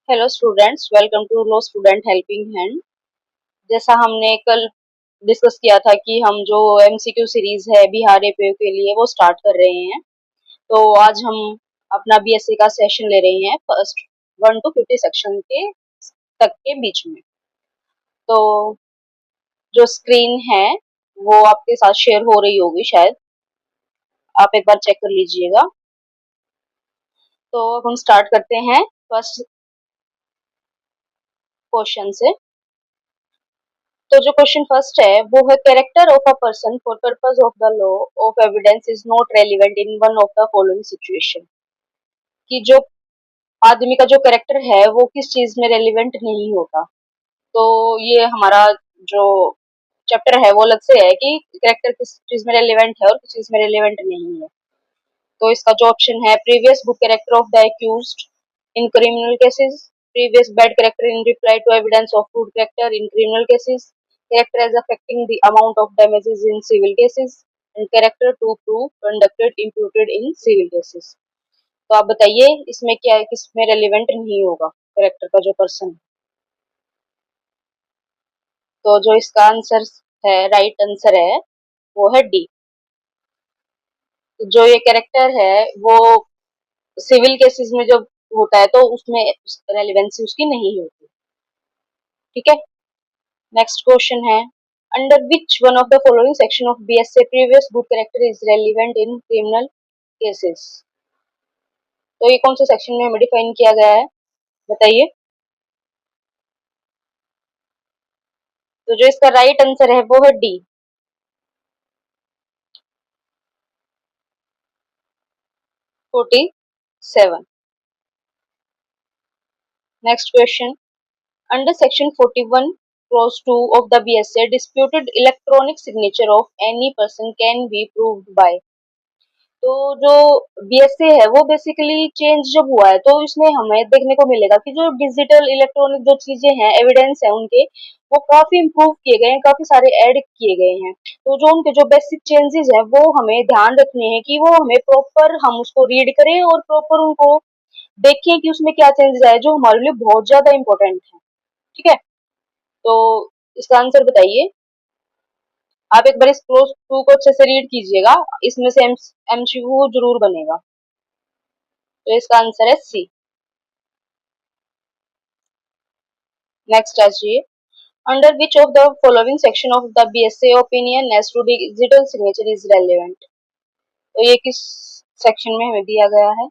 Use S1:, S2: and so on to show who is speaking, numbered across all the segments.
S1: Hello students, welcome to law student helping hand. जैसा हमने कल डिस्कस किया था कि हम जो एमसीक्यू सीरीज है बिहार एपीओ के लिए वो स्टार्ट कर रहे हैं। तो आज हम अपना बीएससी का सेशन ले रहे हैं फर्स्ट 1 to 50 सेक्शन के तक के बीच में। तो जो स्क्रीन है वो आपके साथ शेयर हो रही होगी शायद, आप एक बार चेक कर लीजिएगा। तो अब हम स्टार्ट करते हैं फर्स्ट क्वेश्चन से। तो जो क्वेश्चन फर्स्ट है वो है character of a person for purpose of the law of evidence is not relevant in one of the following situation. कि जो आदमी का जो कैरेक्टर है वो किस चीज में रेलिवेंट नहीं होता। तो ये हमारा जो चैप्टर है वो अलग से है कि कैरेक्टर किस चीज में रेलिवेंट है और किस चीज में रेलिवेंट नहीं है। तो इसका जो ऑप्शन है previous good character of the accused in criminal cases, previous bad character in reply to evidence of good character in criminal cases, character as affecting the amount of damages in civil cases, and character to prove conducted imputed in civil cases। तो आप बताइए इसमें क्या है, किसमें relevant नहीं होगा character का जो पर्सन। तो जो इसका आंसर है, राइट आंसर है वो है डी। जो ये कैरेक्टर है वो सिविल केसेस में जो होता है तो उसमें रेलिवेंसी उसकी नहीं होती। ठीक है, नेक्स्ट क्वेश्चन है under which one of the following section of BSA previous good character is relevant in criminal cases. तो ये कौन से सेक्शन में हमें डिफाइन किया गया है, बताइए। तो जो इसका राइट आंसर है वो है D, 47। Next question under section 41 clause 2 of the BSA disputed electronic signature of any person can be proved by। तो जो बीएसए है वो बेसिकली चेंज जब हुआ है तो इसमें हमें देखने को मिलेगा कि जो डिजिटल इलेक्ट्रॉनिक जो चीजें हैं एविडेंस है उनके, वो काफी इम्प्रूव किए गए हैं, काफी सारे ऐड किए गए हैं। तो जो उनके जो बेसिक चेंजेस है वो हमें ध्यान रखने हैं कि वो हमें प्रॉपर हम उसको रीड करें और प्रॉपर उनको देखें कि उसमें क्या चेंजेस आए जो हमारे लिए बहुत ज्यादा इंपॉर्टेंट है। ठीक है, तो इसका आंसर बताइए। आप एक बार इस क्लोज टू को अच्छे से रीड कीजिएगा, इसमें से एमसीक्यू जरूर बनेगा। तो इसका आंसर है सी। नेक्स्ट आइए under which of the following section of the BSA opinion as to digital signature is relevant. तो ये किस सेक्शन में हमें दिया गया है।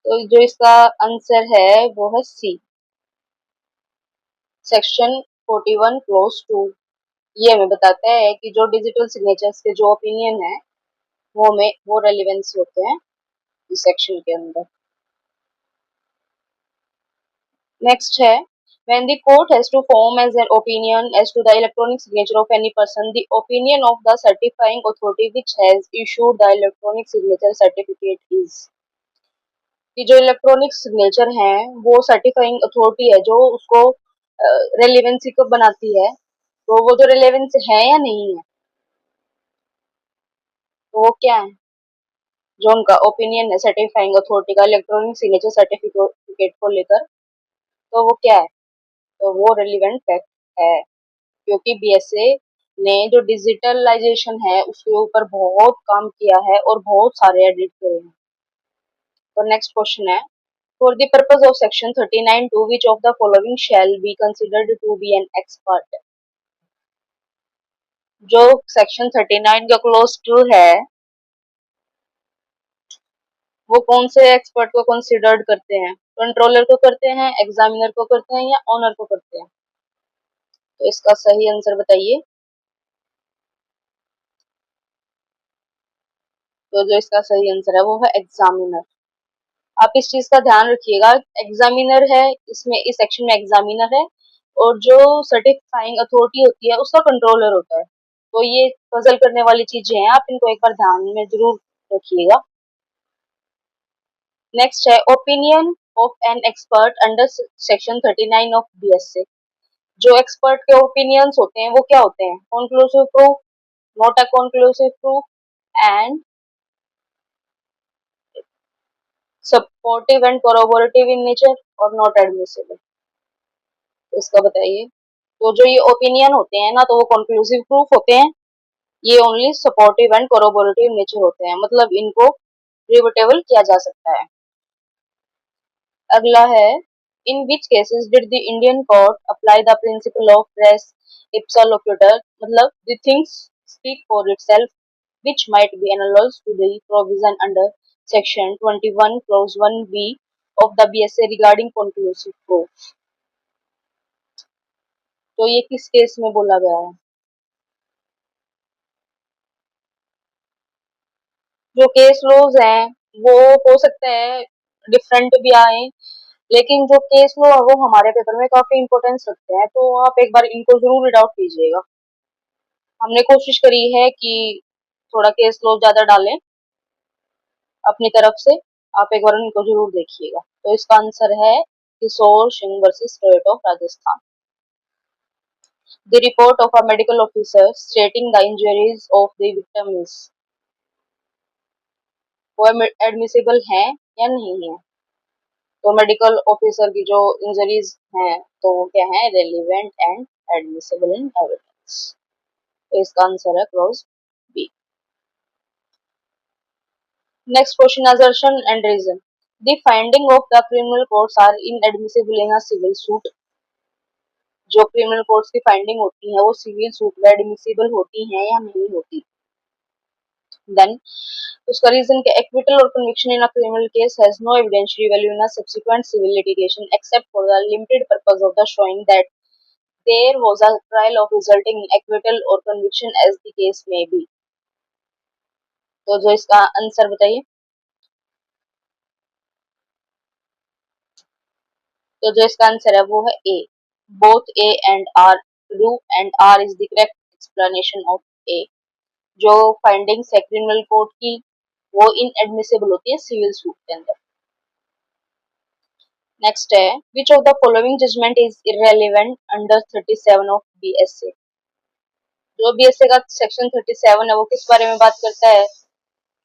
S1: तो जो इसका आंसर है वो है सी, सेक्शन 41 क्लोज 2। ये हमें बताता है कि जो डिजिटल सिग्नेचर्स के जो ओपिनियन है वो हमें वो रेलिवेंस होते हैं इस सेक्शन के अंदर। नेक्स्ट है when the court has to form as an opinion as to the electronic signature of any person, the opinion of the certifying authority which has issued the electronic signature certificate is। कि जो electronic signature है वो certifying authority है जो उसको relevancy को बनाती है। तो वो जो रेलिवेंस है या नहीं है, तो वो क्या है, जो उनका ओपिनियन है सर्टिफाइंग अथॉरिटी का इलेक्ट्रॉनिक सिग्नेचर सर्टिफिकेट को लेकर, तो वो क्या है, तो वो रेलिवेंट फैक्ट है। क्योंकि बीएसए ने जो डिजिटलाइजेशन है उसके ऊपर बहुत काम किया है और बहुत सारे एडिट करे हैं। तो नेक्स्ट क्वेश्चन है for the purpose of section 39 to which of the following shall be considered to be an expert. जो सेक्शन 39 का क्लोज 2 है वो कौन से एक्सपर्ट को कंसिडर्ड करते हैं, कंट्रोलर को करते हैं, एग्जामिनर को करते हैं या ऑनर को करते हैं। तो इसका सही आंसर बताइए। तो जो इसका सही आंसर है वो है एग्जामिनर। आप इस चीज का ध्यान रखिएगा, एग्जामिनर है इसमें, इस सेक्शन में एग्जामिनर है और जो सर्टिफाइंग अथॉरिटी होती है उसका कंट्रोलर होता है। तो ये पजल करने वाली चीजें हैं, आप इनको एक बार ध्यान में जरूर रखिएगा। नेक्स्ट है opinion of an expert under section 39 of BSA. जो एक्सपर्ट के ओपिनियंस होते हैं वो क्या होते हैं, conclusive proof, not a conclusive proof, and supportive and corroborative in nature और नॉट एडमिसिबल, इसका बताइए। तो जो ये ओपिनियन होते हैं ना, तो वो कंक्लूसिव प्रूफ होते हैं, ये ओनली सपोर्टिव एंड कोरोबोरेटिव नेचर होते हैं, मतलब इनको रिबटेबल किया जा सकता है। अगला है, in which cases did the Indian court apply the principle of res ipsa loquitur, मतलब the things speak for itself, which might be analogous to the provision under section 21 clause 1b of the BSA regarding conclusive proof। तो ये किस case में बोला गया है? जो case laws हैं वो हो सकता है डिफरेंट भी आए, लेकिन जो केस लॉ है वो हमारे पेपर में काफी इंपॉर्टेंस रखते हैं, तो आप एक बार इनको जरूर रीड आउट कीजिएगा। हमने कोशिश करी है कि थोड़ा केस लॉ ज्यादा डालें अपनी तरफ से, आप एक बार इनको जरूर देखिएगा। तो इसका आंसर है Kishore Singh versus state of Rajasthan. The report of a medical officer stating the injuries of the victim is, वो एडमिसिबल है या नहीं है? तो मेडिकल ऑफिसर की जो इंजरीज हैं तो वो क्या है, relevant and admissible in evidence. तो इसका आंसर है clause B. Next question, assertion and reason. The finding of the criminal courts are inadmissible in a civil suit. जो क्रिमिनल कोर्ट्स की फाइंडिंग होती है वो सिविल सूट में एडमिसिबल होती है या नहीं होती। देन उसका रीजन के एक्विटल और conviction in a criminal case has no evidentiary value in a subsequent civil litigation except for the limited purpose of the showing that there was a trial of resulting in acquittal और conviction as the case may be. तो जो इसका answer बताइए। तो जो इसका answer है वो है A, both A and R true and R is the correct explanation of A. जो फाइंडिंग्स है क्रिमिनल कोर्ट की वो इनएडमिसिबल होती है सिविल सूट के अंदर। नेक्स्ट है, which of the following judgment is irrelevant under 37 of BSA. जो बीएसए का सेक्शन 37 है वो किस बारे में बात करता है?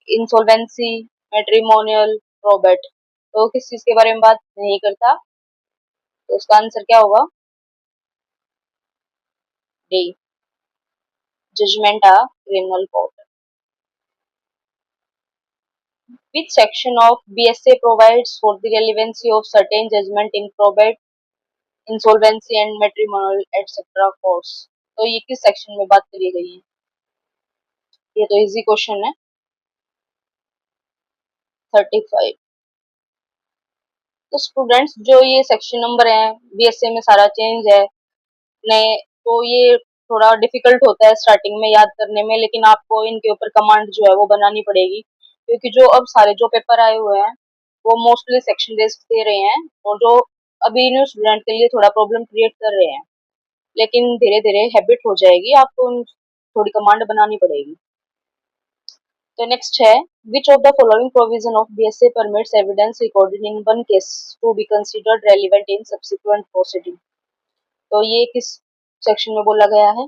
S1: Insolvency, matrimonial, probate. तो किस चीज के बारे में बात नहीं करता? तो उसका आंसर क्या होगा? D, judgment a criminal court. Which section of BSA provides for the relevancy of certain judgment in probate, insolvency and matrimonial etc. courts? तो ये किस सेक्शन में बात करी गई है? ये तो इजी क्वेश्चन है, 35। तो स्टूडेंट्स जो ये सेक्शन नंबर है बीएसए में सारा चेंज है नए, तो ये थोड़ा डिफिकल्ट होता है स्टार्टिंग में याद करने में, लेकिन आपको इनके ऊपर कमांड जो है वो बनानी पड़ेगी, क्योंकि जो अब सारे जो पेपर आए हुए हैं वो मोस्टली सेक्शन बेस्ड दे रहे हैं, और जो अभी न्यू स्टूडेंट के लिए थोड़ा प्रॉब्लम क्रिएट कर रहे हैं, लेकिन धीरे धीरे हैबिट हो जाएगी, आपको थोड़ी कमांड बनानी पड़ेगी। तो नेक्स्ट है, which of the following provision of BSA permits evidence recorded in one case to be considered relevant in subsequent proceeding. तो ये किस सेक्शन में बोला गया है?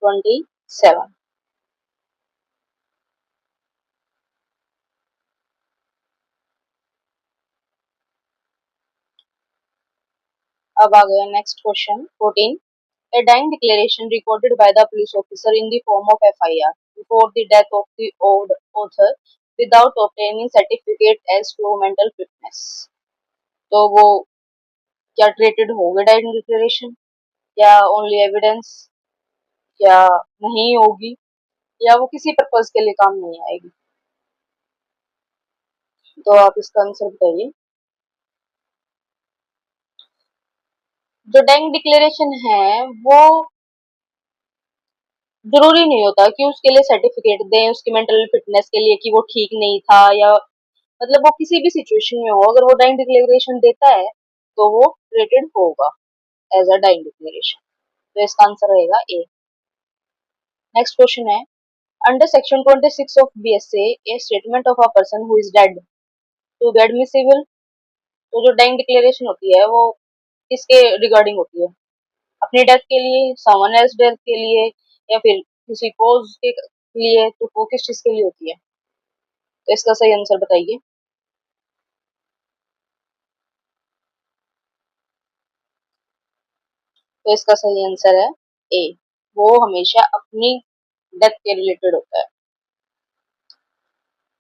S1: 27। अब आ गया next question 14। A dying declaration recorded by the police officer in the form of FIR before the death of the author without obtaining certificate as to mental fitness। तो वो क्या ट्रीटेड होगी डाइंग डिक्लेरेशन, या only evidence, या नहीं होगी, या वो किसी पर्पज के लिए काम नहीं आएगी? तो आप इसका आंसर बताइए। जो डाइंग डिक्लेरेशन है वो जरूरी नहीं होता कि उसके लिए सर्टिफिकेट दें उसकी मेंटल फिटनेस के लिए कि वो ठीक नहीं था, या मतलब वो किसी भी सिचुएशन में हो, अगर वो डाइंग डिक्लेरेशन देता है तो वो रेटेड होगा एज अ डाइंग डिक्लेरेशन। तो इसका आंसर रहेगा ए। नेक्स्ट क्वेश्चन है, under section 26 of BSA a statement of a person who is dead to be admissible. तो जो डाइंग डिक्लेरेशन होती है वो किसके रिगार्डिंग होती है? अपनी डेथ के लिए, समवन एल्स डेथ के लिए, या फिर किसी कोज के लिए, तो वो किस चीज के लिए होती है? तो इसका सही आंसर बताइए। तो इसका सही आंसर है ए, वो हमेशा अपनी डेथ के रिलेटेड होता है।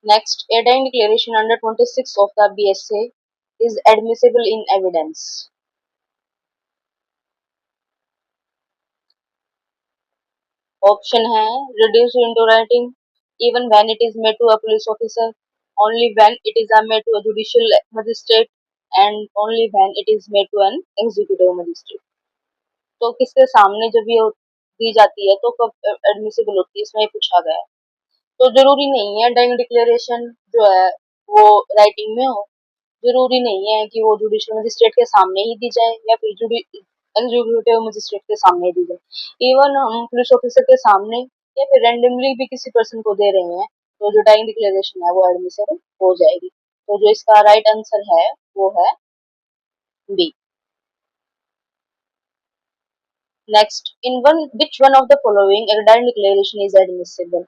S1: Next, a dying declaration under 26 of the BSA is admissible in evidence. Option है reduced into writing, even when it is made to a police officer, only when it is made to a judicial magistrate, and only when it is made to an executive magistrate. तो किसके सामने जब ये दी जाती है तो कब admissible होती है, इसमें ये पूछा गया है। तो जरूरी नहीं है डाइंग डिक्लेरेशन जो है वो राइटिंग में हो, जरूरी नहीं है कि वो जुडिशियल मजिस्ट्रेट के सामने ही दी जाए या फिर एग्जीक्यूटिव मजिस्ट्रेट के सामने दी जाए। इवन हम पुलिस ऑफिसर के सामने या फिर रैंडमली भी किसी पर्सन को दे रहे हैं तो जो डाइंग डिक्लेरेशन है वो एडमिसिबल हो जाएगी। तो जो इसका राइट आंसर है वो है B. Next, in one which one of the following a dying declaration is admissible?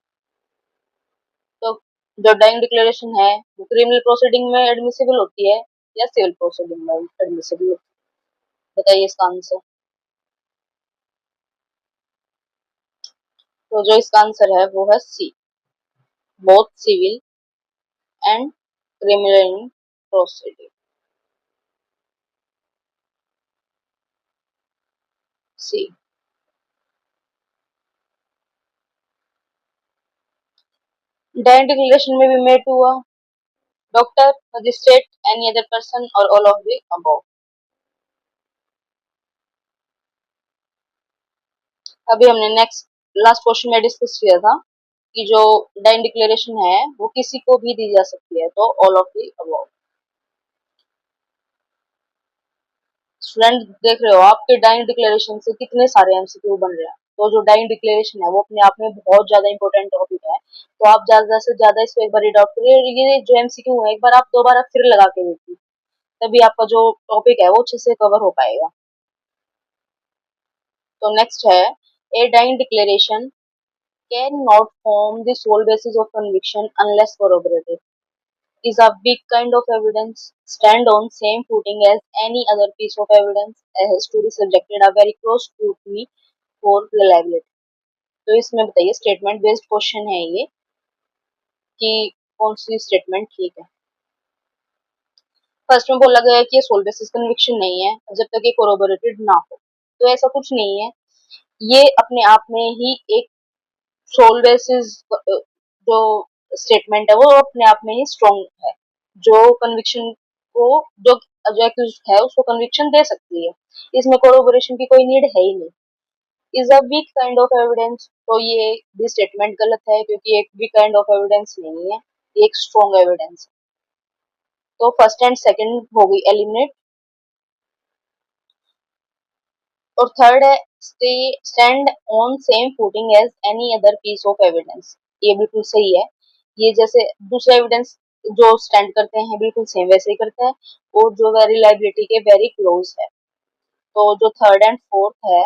S1: तो जो डाइंग डिक्लेरेशन है वो क्रिमिनल प्रोसीडिंग में एडमिसिबल होती है या सिविल प्रोसीडिंग में एडमिसिबल होती है? बताइए इसका आंसर। तो जो इसका आंसर है वो है C, both civil and criminal proceeding. C. Dying declaration में भी मेट हुआ doctor, magistrate, any other person और ऑल ऑफ द अबव। अभी हमने नेक्स्ट लास्ट क्वेश्चन में डिस्कस किया था कि जो डाइंग डिक्लेरेशन है वो किसी को भी दी जा सकती है, तो all of the above. Student देख रहे हो आपके डाइंग डिक्लेरेशन से कितने सारे एमसीक्यू बन रहे हैं। तो जो डाइंग डिक्लेरेशन है वो अपने आप में बहुत ज्यादा इंपॉर्टेंट टॉपिक है, तो आप ज्यादा से ज्यादा इसको एक बार रीड आउट करिए और ये जो एमसीक्यू है एक बार आप दोबारा फिर लगा के देखिए, तभी आपका जो टॉपिक है वो अच्छे से कवर हो पाएगा। तो नेक्स्ट है, a dying declaration can not form the sole basis of conviction unless corroborated, is a weak kind of evidence, stand on same footing as any other piece of evidence, has to be subjected a very close scrutiny for reliability। तो इसमें बताइए, statement based question है ये कि कौन सी statement ठीक है। First में बोला गया है कि ये सोल बेसिस कन्विक्शन नहीं है जब तक ये कोरोबोरेटेड ना हो, तो ऐसा कुछ नहीं है। ये अपने आप में ही एक सोल बेसिस जो स्टेटमेंट है वो अपने आप में ही स्ट्रॉन्ग है, जो कन्विक्शन को जो जो एक्यूज है उसको कन्विक्शन दे सकती है, इसमें कोरोबोरेशन की कोई नीड है ही नहीं। Is a weak kind of evidence, तो ये भी स्टेटमेंट गलत है क्योंकि एक वीक काइंड ऑफ एविडेंस नहीं है, ये एक स्ट्रॉन्ग एविडेंस है। तो फर्स्ट एंड सेकंड हो गई एलिमिनेट। और थर्ड है stand on same footing as any other piece of evidence, ये बिल्कुल सही है। ये जैसे दूसरे एविडेंस जो स्टैंड करते हैं बिल्कुल सेम वैसे ही करता है और जो रिलायबिलिटी के वेरी क्लोज है। तो जो थर्ड एंड फोर्थ है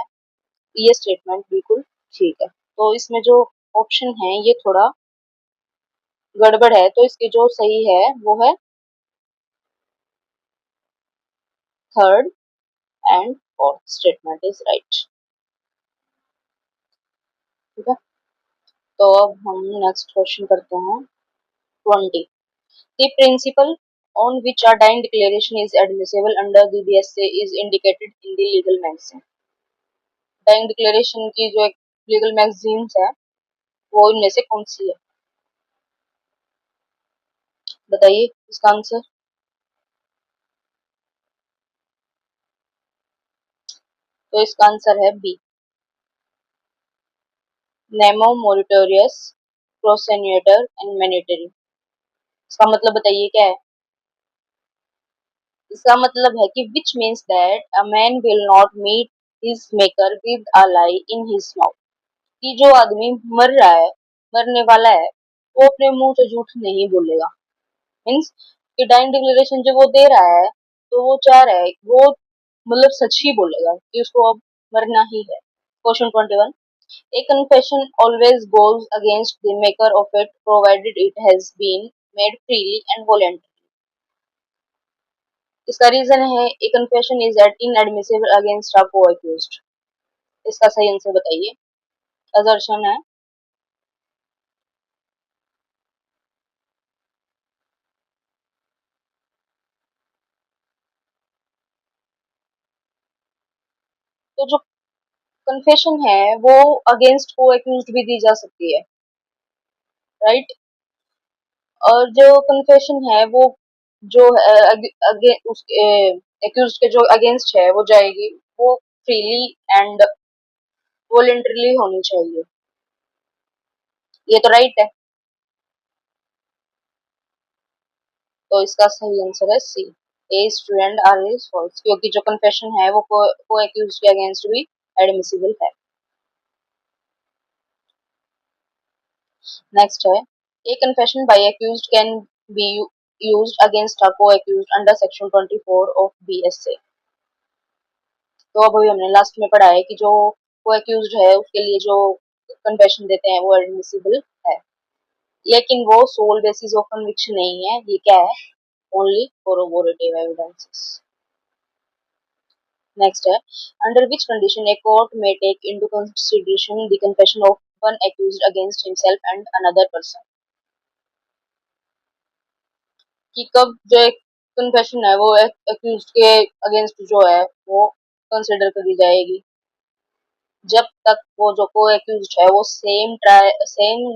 S1: ये स्टेटमेंट बिल्कुल ठीक है। तो इसमें जो ऑप्शन है ये थोड़ा गड़बड़ है, तो इसके जो सही है वो है third and fourth statement is right. ठीक है, तो अब हम नेक्स्ट क्वेश्चन करते हैं 20। The principle on which a dying declaration is admissible under the BSA is indicated in the legal magazine। dying declaration की जो एक लीगल मैगजीन्स है वो इनमें से कौन सी है? बताइए इसका आंसर। तो इसका आंसर है बी, नेमो मोरिटोरियस प्रोसेन्यूटर एंड मैनेटरी। इसका मतलब बताइए क्या है? इसका मतलब है कि which means that a man will not meet his maker with a lie in his mouth, कि जो आदमी मर रहा है, मरने वाला है, वो अपने मुंह से झूठ नहीं बोलेगा। मीन्स कि डाइंग डिक्लेरेशन जब वो दे रहा है तो वो चाह रहा है वो मतलब सच ही बोलेगा कि उसको अब मरना ही है। Question 21, A confession always goes against the maker of it, provided it has been made freely and voluntarily. इसका रीजन है a confession is at inadmissible against a co accused. इसका सही आंसर बताइए. असर्शन है. तो जो कन्फेशन है वो अगेंस्ट को अक्यूज्ड भी दी जा सकती है, राइट. और जो कन्फेशन है वो जो उसके अक्यूज्ड के जो अगेंस्ट है वो जाएगी, वो फ्रीली एंड वॉलंटरीली होनी चाहिए. ये तो राइट है. तो इसका सही आंसर है C. A student R is false, क्योंकि जो कन्फेशन है वो को अक्यूज्ड के अगेंस्ट भी एडमिसिबल है. नेक्स्ट है a confession by accused can be used against a co-accused under section 24 of BSA. तो अब अभी हमने लास्ट में पढ़ा है कि जो को-accused है उसके लिए जो कन्फेशन देते हैं वो एडमिसिबल है, लेकिन वो सोल बेसिस ऑफ कन्विक्शन नहीं है. ये क्या है? Only corroborative evidences. नेक्स्ट है under which condition a court में take into consideration the confession of one accused against himself and another person. कि कब जो एक कन्फेशन है वो एक्यूज्ड के अगेंस्ट जो है वो कंसिडर करी जाएगी, जब तक वो जो को एक्यूज्ड है वो सेम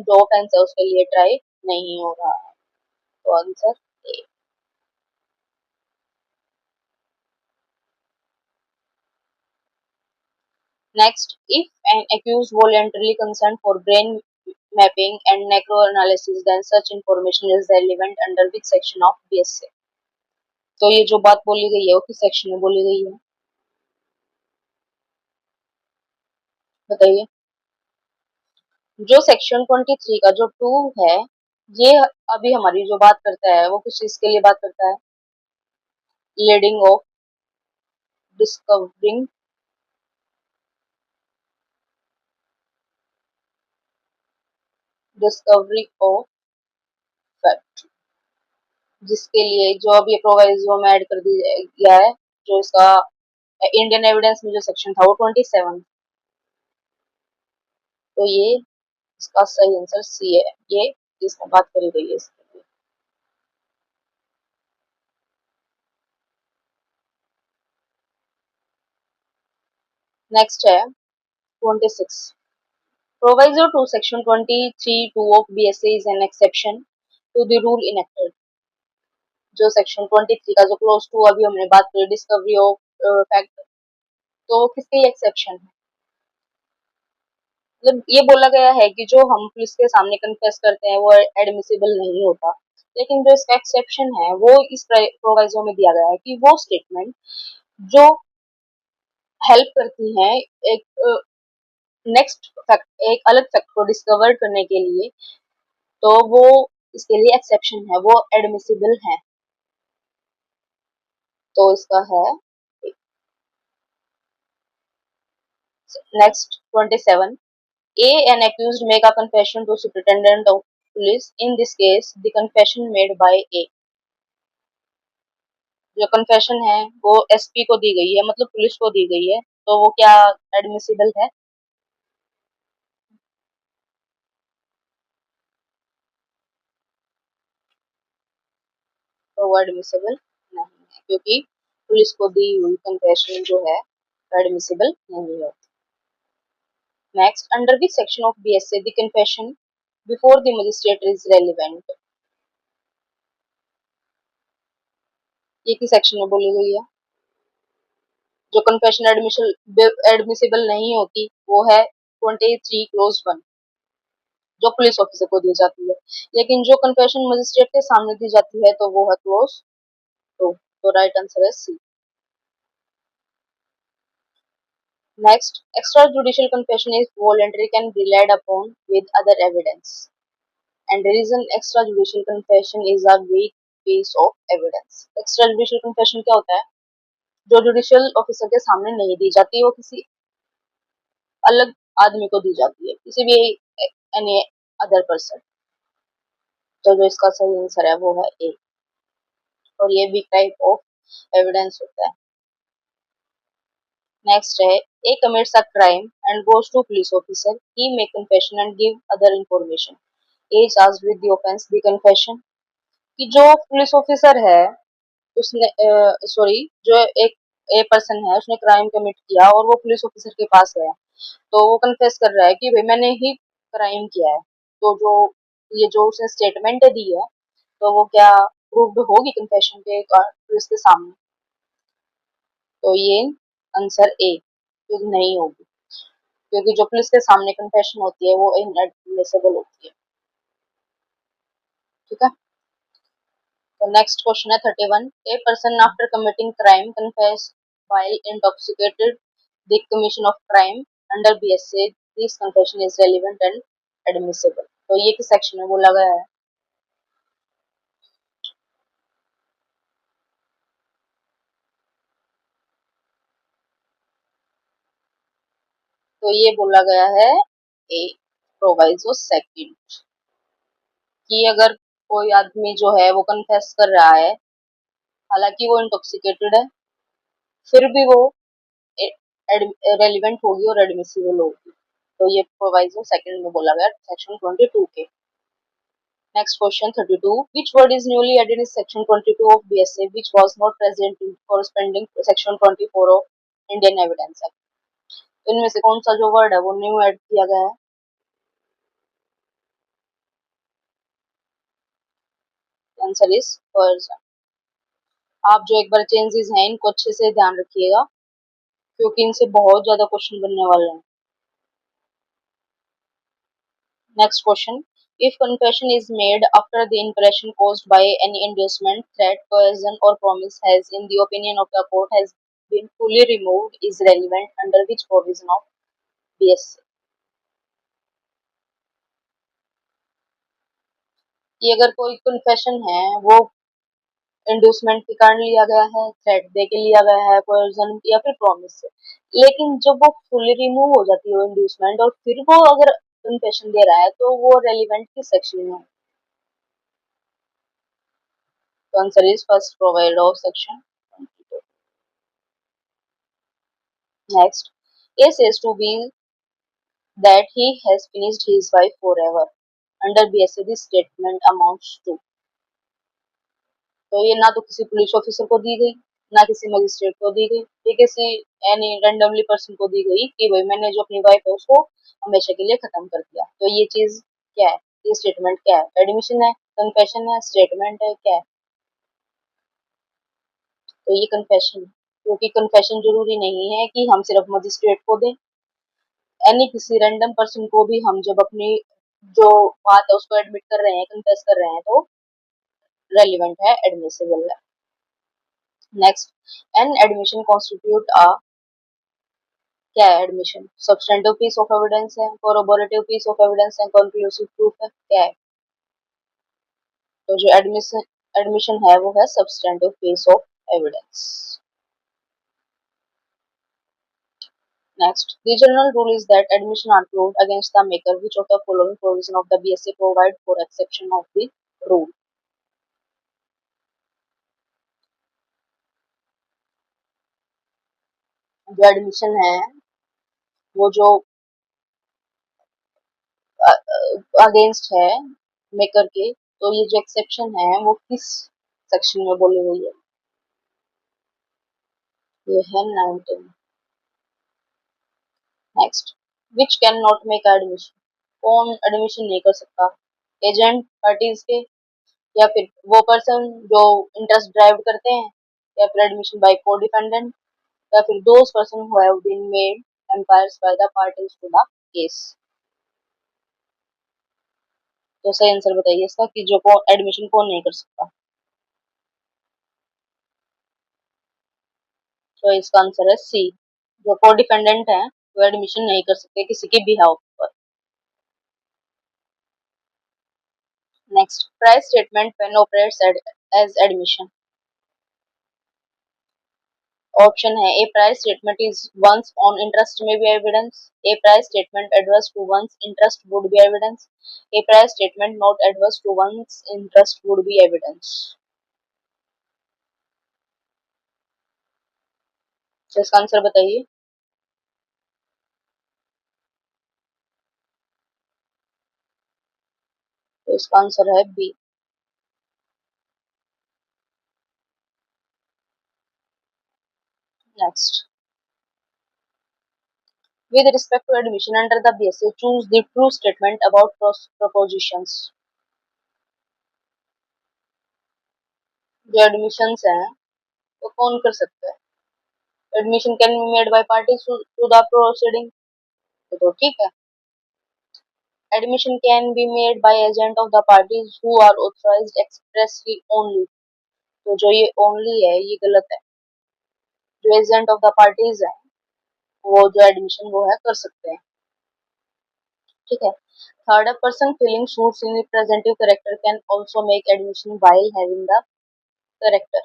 S1: जो ऑफेंस है उसके लिए ट्राई नहीं हो रहा है. तो answer A. Next, if an accused voluntarily consent for brain mapping and necroanalysis, then such information is relevant under which section of BSA. तो ये जो बात बोली गई है वो किस सेक्शन में बोली गई है, बताइए. जो सेक्शन 23 का जो 2 है, ये अभी हमारी जो बात करता है वो किस चीज के लिए बात करता है? Leading of discovering discovery of fact, जिसके लिए जो अब ये प्रोवाइजो में ऐड कर दिया गया है, जो इसका इंडियन एविडेंस में जो सेक्शन था वो 27. तो ये इसका सही आंसर सी है, ये जिसमें बात करी गई है इसके लिए. नेक्स्ट है 26. Proviso to section 23(2) of BSA is an exception to the rule enacted. जो सेक्शन 23 का जो क्लोज 2 अभी हमने बात करी डिस्कवरी ऑफ फैक्ट, तो किसके लिए एक्सेप्शन है? मतलब ये बोला गया है कि जो हम पुलिस के सामने कन्फेस करते हैं वो एडमिसिबल नहीं होता, लेकिन जो इसका एक्सेप्शन है वो इस प्रोवाइजो में दिया गया है कि वो स्टेटमेंट जो हेल्प करती हैं एक नेक्स्ट फैक्ट एक अलग फैक्ट को डिस्कवर करने के लिए, तो वो इसके लिए एक्सेप्शन है, वो एडमिसिबल है. तो इसका है next 27. A an accused make a confession to superintendent of police. In this case, the confession made by A. जो confession है वो SP को दी गई है, मतलब पुलिस को दी गई है, तो वो क्या एडमिसिबल है? तो वो एडमिसिबल नहीं है, क्योंकि पुलिस को दी हुई confession जो है एडमिसिबल नहीं होती. Next, under which section of BSA the confession before the magistrate is relevant. ये किस सेक्शन में बोली गई है? जो कन्फेशन एडमिसिबल नहीं होती वो है 23 क्लोज 1, जो पुलिस ऑफिसर को दी जाती है, लेकिन जो कन्फेशन मजिस्ट्रेट के सामने दी जाती है तो वो है क्लोज 2. तो राइट आंसर है C. Next, extra judicial confession is voluntary can be relied upon with other evidence, and reason extra judicial confession is a weak piece of evidence. Extra judicial confession क्या होता है? जो judicial officer के सामने नहीं दी जाती, वो किसी अलग आदमी को दी जाती है, किसी भी एनी अदर पर्सन। तो जो इसका सही आंसर है वो है ए, और ये भी टाइप ऑफ एविडेंस होता है। नेक्स्ट है, A commits a crime and goes to police officer, he make confession and give other information, A charged with the offence the confession. कि जो पुलिस ऑफिसर है उसने सॉरी जो एक ए पर्सन है उसने क्राइम कमिट किया और वो पुलिस ऑफिसर के पास गया, तो वो कन्फेस कर रहा है कि भाई मैंने ही क्राइम किया है। तो जो ये जो उसने स्टेटमेंट दी है तो वो क्या प्रूव्ड होगी कन्फेशन के पुलिस के सामने? तो ये आंसर ए क्योंकि नहीं होगी, क्योंकि जो पुलिस के सामने कन्फेशन होती है वो इनएडमिसिबल होती है। ठीक है। तो नेक्स्ट क्वेश्चन है 31, a person after committing crime confess while intoxicated the commission of crime under BSA, this confession is relevant and admissible। तो ये किस सेक्शन में बोला गया है? तो ये बोला गया है ए प्रोवाइजो सेकंड, कि अगर कोई आदमी जो है वो कन्फेस कर रहा है हालांकि वो इंटॉक्सिकेटेड है, फिर भी वो रेलिवेंट होगी और एडमिसिबल होगी। तो ये प्रोवाइजो सेकंड में बोला गया सेक्शन 22 के। Next question 32. Which word is newly added in section 22 of BSA which was not present in corresponding section 24 of Indian Evidence Act? तो इनमें से कौन सा जो वर्ड है वो न्यू ऐड किया गया है? Answer is person. आप जो एक बार चेंजेस हैं इनको अच्छे से ध्यान रखिएगा क्योंकि इनसे बहुत ज्यादा क्वेश्चन बनने वाले हैं। Next question. If confession is made after the impression caused by any inducement, threat, coercion or promise has, in the opinion of the court, has been fully removed, is relevant under which provision of BSA? कि अगर कोई confession है वो inducement के कारण लिया गया है, थ्रेट दे के लिया गया है, कोर्जन या फिर प्रॉमिस से, लेकिन जब वो फुली रिमूव हो जाती है वो इंड्यूसमेंट और फिर वो अगर कन्फेशन दे रहा है तो वो रेलिवेंट किस सेक्शन में है? तो answer is first provide of section 22। Next, A says to be that he has finished his wife forever, under BSA this statement amounts to। तो ये ना तो किसी पुलिस ऑफिसर को दी गई, ना किसी मजिस्ट्रेट को दी गई, ये किसी एनी रैंडमली पर्सन को दी गई कि भाई मैंने जो अपनी वाइफ है उसको हमेशा के लिए खत्म कर दिया। तो ये चीज क्या है? ये स्टेटमेंट क्या है? एडमिशन है, कन्फेशन है, स्टेटमेंट है, क्या है? तो ये कन्फेशन, क्योंकि कन्फेशन जरूरी नहीं है कि हम सिर्फ मजिस्ट्रेट को दें, एनी किसी रैंडम पर्सन को भी हम जब अपनी जो बात है उसको एडमिट कर रहे हैं, कन्फेस कर रहे हैं, तो रेलिवेंट है, एडमिसिबल है। Next, an admission constitute a, क्या है admission? Substantive piece of evidence है, कोरोबोरेटिव पीस ऑफ एविडेंस है, कंक्लूसिव प्रूफ है, क्या है? तो जो एडमिशन एडमिशन है वो है substantive piece of evidence. Next, the general rule is that admission are proved against the maker which of the following provision of the BSA provide for exception of the rule? जो admission है वो जो against है maker के, तो ये जो exception है वो किस सेक्शन में बोली गई है? ये है 19। Next, which can not make admission, कौन एडमिशन नहीं कर सकता? एजेंट पार्टीज के, या फिर वो पर्सन जो इंटरेस्ट ड्राइव करते हैं, या फिर एडमिशन बाय को डिपेंडेंट, या फिर those person who have been made umpires by the parties to the case. तो सही आंसर बताइए इसका कि जो को एडमिशन कौन नहीं कर सकता? तो इसका आंसर है सी, जो को डिपेंडेंट है वो एडमिशन नहीं कर सकते किसी के बिहाफ पर। Next, price statement when operates as admission, option है a price statement is one's own interest में भी evidence, a price statement adverse to one's interest would be evidence, a price statement not adverse to one's interest would be evidence. तो इसका answer बताइए। तो इसका answer है B. Next, with respect to admission under the BSA, choose the true statement about propositions। जो admissions हैं वो कौन कर सकता है? Admission can be made by parties to the proceeding, तो ठीक है। Admission can be made by agent of the parties who are authorised expressly only, तो जो ये ओनली है ये गलत है। जो एजेंट ऑफ द पार्टीज है वो जो एडमिशन वो है कर सकते हैं, ठीक है। Third, a person feeling suits in representative character can also make admission while having the character,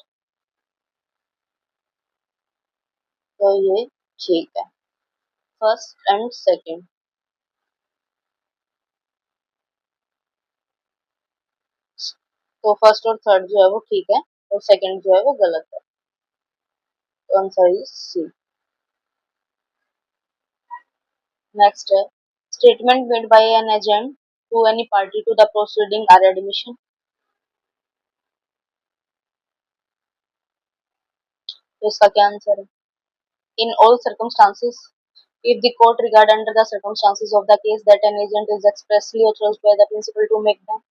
S1: तो ये ठीक है। फर्स्ट एंड सेकंड, तो फर्स्ट और थर्ड जो है वो ठीक है और सेकंड जो है वो गलत है, तो आंसर इज सी। नेक्स्ट है, statement made by an agent to any party to the proceeding are admission, तो इसका क्या आंसर है? In all circumstances, if the court regard under the circumstances of the case that an agent is expressly authorized by the principal to make them,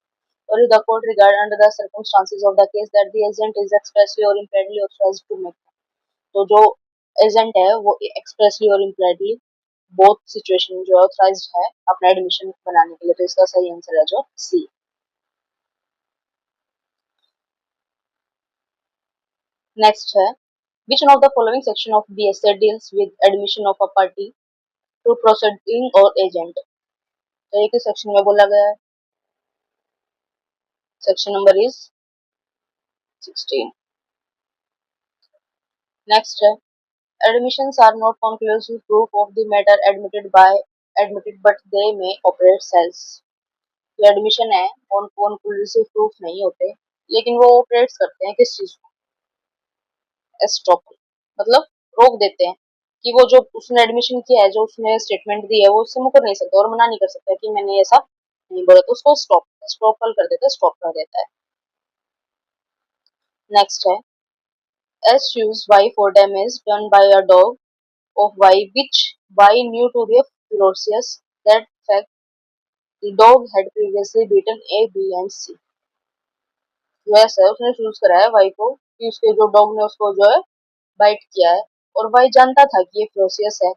S1: or if the court regard under the circumstances of the case that the agent is expressly or impliedly authorized to make them, तो जो agent है वो expressly और impliedly both situation जो authorised है अपना admission बनाने के लिए, तो इसका सही आंसर है जो सी। नेक्स्ट है, which one of the following section of BSA deals with admission of a party to proceeding or agent, तो एक ही सेक्शन में बोला गया है, सेक्शन नंबर इज 16। नेक्स्ट है, admissions are not conclusive proof of the matter admitted but they may operate cells, जो admission है वो conclusive proof नहीं होते लेकिन वो ऑपरेट्स करते हैं किस चीज को? एस्ट्रोपल, मतलब रोक देते हैं कि वो जो उसने एडमिशन किया है, जो उसने स्टेटमेंट दी है वो उससे मुकर नहीं सकता और मना नहीं कर सकता कि मैंने ऐसा नहीं बोला, तो उसको स्टॉपल कर देता है, स्टॉप कर देता है। नेक्स्ट है, S used Y for damage done by a dog of Y which Y knew to be ferocious. That fact, the dog had previously beaten A, B and C। जो ऐसा है उसने चूज करा है Y को कि उसके जो डॉग ने उसको जो है बाइट किया है, और Y जानता था कि ये फेरोसियस है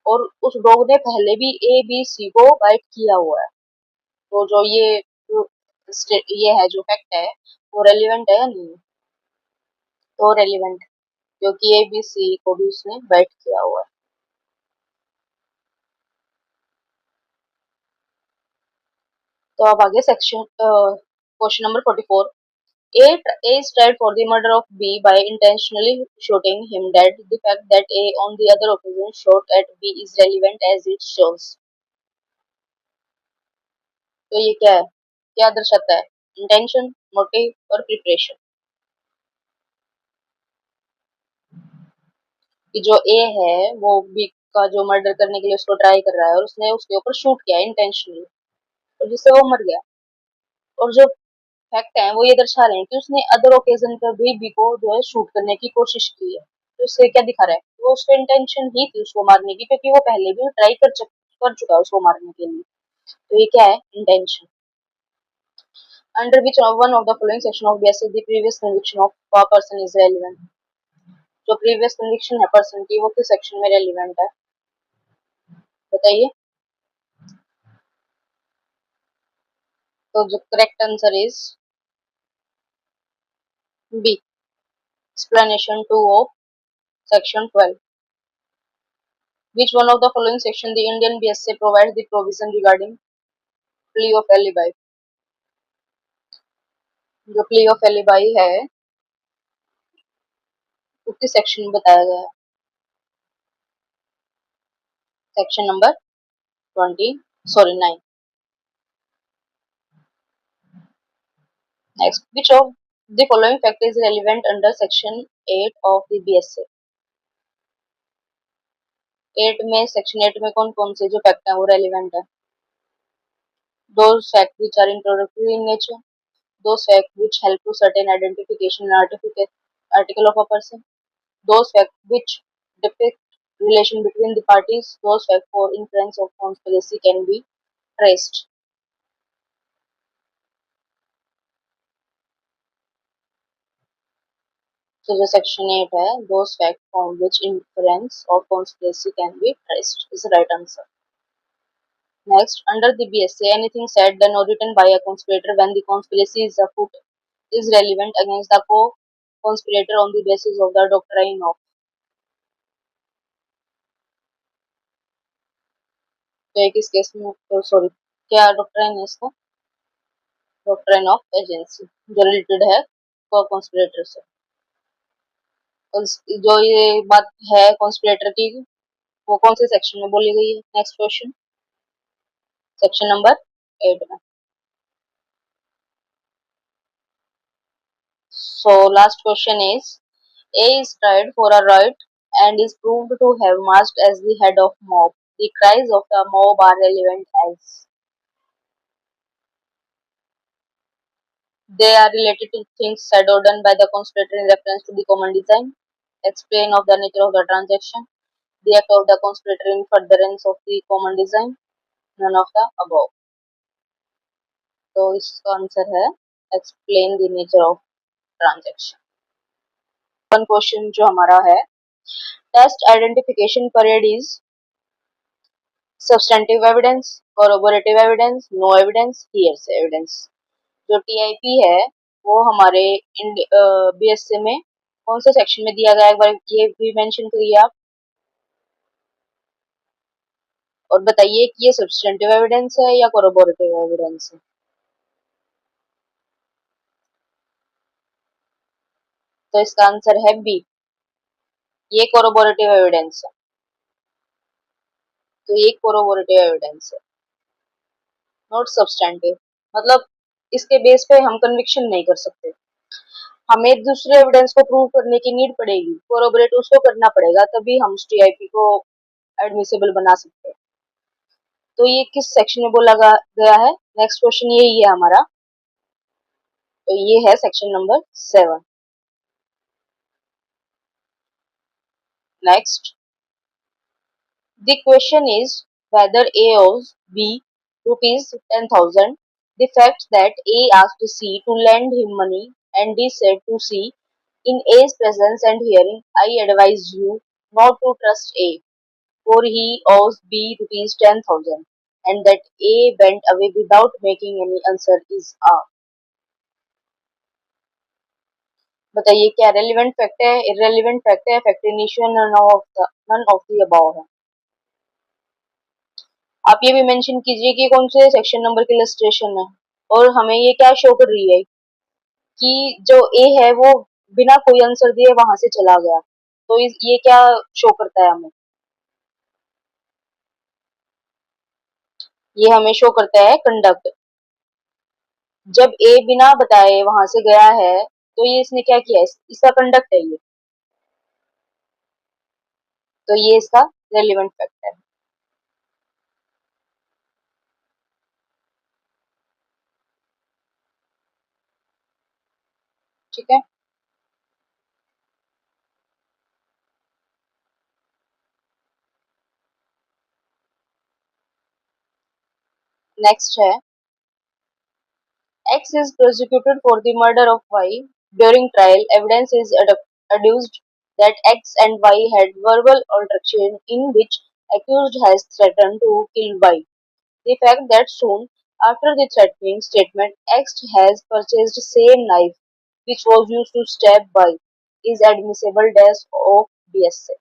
S1: और उस डॉग ने पहले भी A, B, C को बाइट किया हुआ है, तो जो ये है जो फैक्ट है वो रेलिवेंट है या नहीं? तो रेलिवेंट, क्योंकि A, B, C को भी उसने बाइट किया हुआ है। तो अब आगे section question number 44। A, A is tried for the murder of B by intentionally shooting him dead. The fact that A on the other occasion shot at B is relevant as it shows। तो ये क्या है, क्या दर्शाता है? Intention, motive और preparation. कि जो ए है वो बी का जो मर्डर करने के लिए उसको ट्राई कर रहा है और उसने उसके ऊपर शूट किया इंटेंशनली, और जिससे वो मर गया। और जो फैक्ट है वो ये दर्शा रहे हैं कि उसने अदर ओकेजन पर भी बी को जो है शूट करने की कोशिश की है, तो इससे क्या दिखा रहा है? वो उसका इंटेंशन ही थी उसको मारने की, क्योंकि वो पहले भी ट्राई कर चुका है उसको मारने के लिए, तो ये क्या है? Intention. Under which one of the following section of BSA the previous conviction of a person is relevant, जो प्रीवियस कन्विक्शन है पर्सन की वो किस सेक्शन में रेलेवेंट है बताइए। तो जो correct answer is B, explanation 2 of section 12। Which one of the following section the Indian BSA provides the provision regarding plea of alibi, जो plea of alibi है किस सेक्शन में बताया गया है? Section number 9. Next, which of the following fact is relevant under section 8 of the BSA? 8 में section 8 में कौन कौन से जो फैक्ट है वो रेलिवेंट है? Those facts which are introductory in nature, those facts which help to certain identification and article of a person, those facts which depict relation between the parties, those facts for inference of conspiracy can be traced. So the section 8 है, those facts from which inference of conspiracy can be traced is the right answer. Next, under the BSA, anything said, done or written by a conspirator when the conspiracy is afoot is relevant against the co-conspirator on the basis of the doctrine of. तो एक इस case में तो sorry क्या doctrine है इसका? Doctrine of agency जो related है को-कॉन्स्पिरेटर से। जो ये बात है कॉन्स्पिरेटर की वो कौन से सेक्शन में बोली गई है? नेक्स्ट क्वेश्चन सेक्शन नंबर 8 में। So last question is A is tried for a riot and is proved to have marched as the head of mob. The cries of the mob are relevant as they are related to things said or done by the conspirator in reference to the common design. Explain of the nature of the transaction. The act of the conspirator in furtherance of the common design. None of the above. तो इसका answer है explain the nature of transaction. One question जो हमारा है test identification period is substantive evidence, corroborative evidence, no evidence, hearsay evidence. जो TIP है वो हमारे बीएसए में कौन से सेक्शन में दिया गया है एक बार ये भी मेंशन करिए आप और बताइए कि ये सब्सटेंटिव एविडेंस है या कोरोबोरेटिव एविडेंस है। तो इसका आंसर है बी, ये कोरोबोरेटिव एविडेंस है। तो ये कोरोबोरेटिव एविडेंस है नॉट सब्सटेंटिव। मतलब इसके बेस पे हम कन्विक्शन नहीं कर सकते, हमें दूसरे एविडेंस को प्रूव करने की नीड पड़ेगी, कोरोबोरेट उसको करना पड़ेगा तभी हम टीआईपी को एडमिसिबल बना सकते हैं। तो ये किस सेक्शन में बोला गया है? नेक्स्ट क्वेश्चन यही है हमारा, तो ये है section number 7। Next the question is whether A owes B rupees 10,000. The fact that A asked C to lend him money and B said to C in A's presence and hearing, I advise you not to trust A, for he owes B rupees 10,000, and that A went away without making any answer is A. बताइए क्या relevant fact है, irrelevant fact है, fact in issue, none of the above है। आप ये भी mention कीजिए कि कौन से सेक्शन नंबर की इलस्ट्रेशन है और हमें ये क्या शो कर रही है कि जो ए है वो बिना कोई आंसर दिए वहां से चला गया। तो ये क्या शो करता है हमें? ये हमें शो करता है कंडक्ट। जब ए बिना बताए वहां से गया है तो ये इसने क्या किया, इसका कंडक्ट है ये, तो ये इसका रेलिवेंट फैक्ट है। ठीक है, नेक्स्ट है X is prosecuted for the murder of Y. During trial, evidence is adduced that X and Y had verbal altercation in which accused has threatened to kill Y. The fact that soon after the threatening statement, X has purchased same knife which was used to stab Y is admissible as of BSA.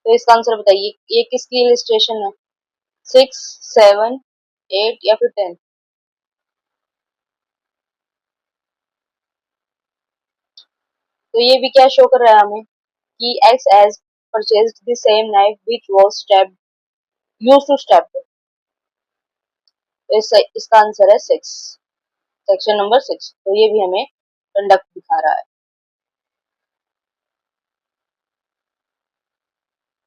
S1: तो इसका answer बताइए ये किसकी illustration है? 6, 7, 8 या फिर 10? तो ये भी क्या शो कर रहा है हमें कि X has purchased the same knife which was stabbed used to stab him। तो इसका आंसर है 6, सेक्शन नंबर 6। तो ये भी हमें कंडक्ट दिखा रहा है।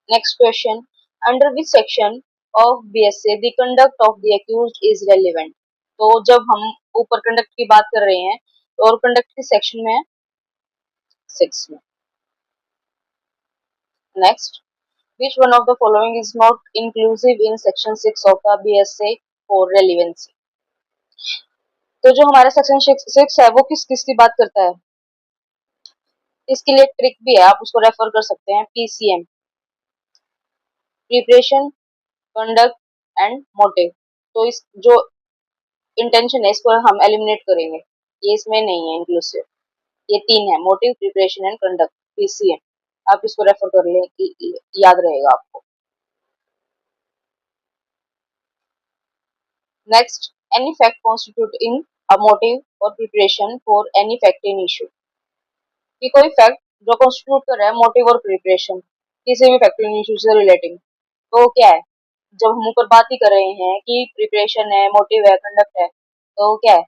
S1: Next question, under which section of BSA the conduct of the accused is relevant. तो जब हम ऊपर कंडक्ट की बात कर रहे हैं तो और कंडक्ट किस सेक्शन में है? 6 में। Next, which one of the following is not inclusive in section 6 of the BSA for relevancy। तो जो हमारा सेक्शन 6 है वो किस किस की बात करता है? इसके लिए ट्रिक भी है, आप उसको रेफर कर सकते हैं। PCM, preparation, conduct and motive. तो इस जो इंटेंशन है इसको हम एलिमिनेट करेंगे, ये इसमें नहीं है इंक्लूसिव। ये 3 है, motive, preparation and conduct, PCM। आप इसको रेफर कर लें कि याद रहेगा आपको। Next, any fact constituting a motive or preparation for any fact in issue। कि कोई फैक्ट जो कॉन्स्टिट्यूट कर रहा है मोटिव और प्रिपरेशन किसी भी फैक्ट इन इशू से रिलेटिंग, तो वो क्या है? जब हम ऊपर बात ही कर रहे हैं कि प्रिपरेशन है, मोटिव है, कंडक्ट है, तो वो क्या है?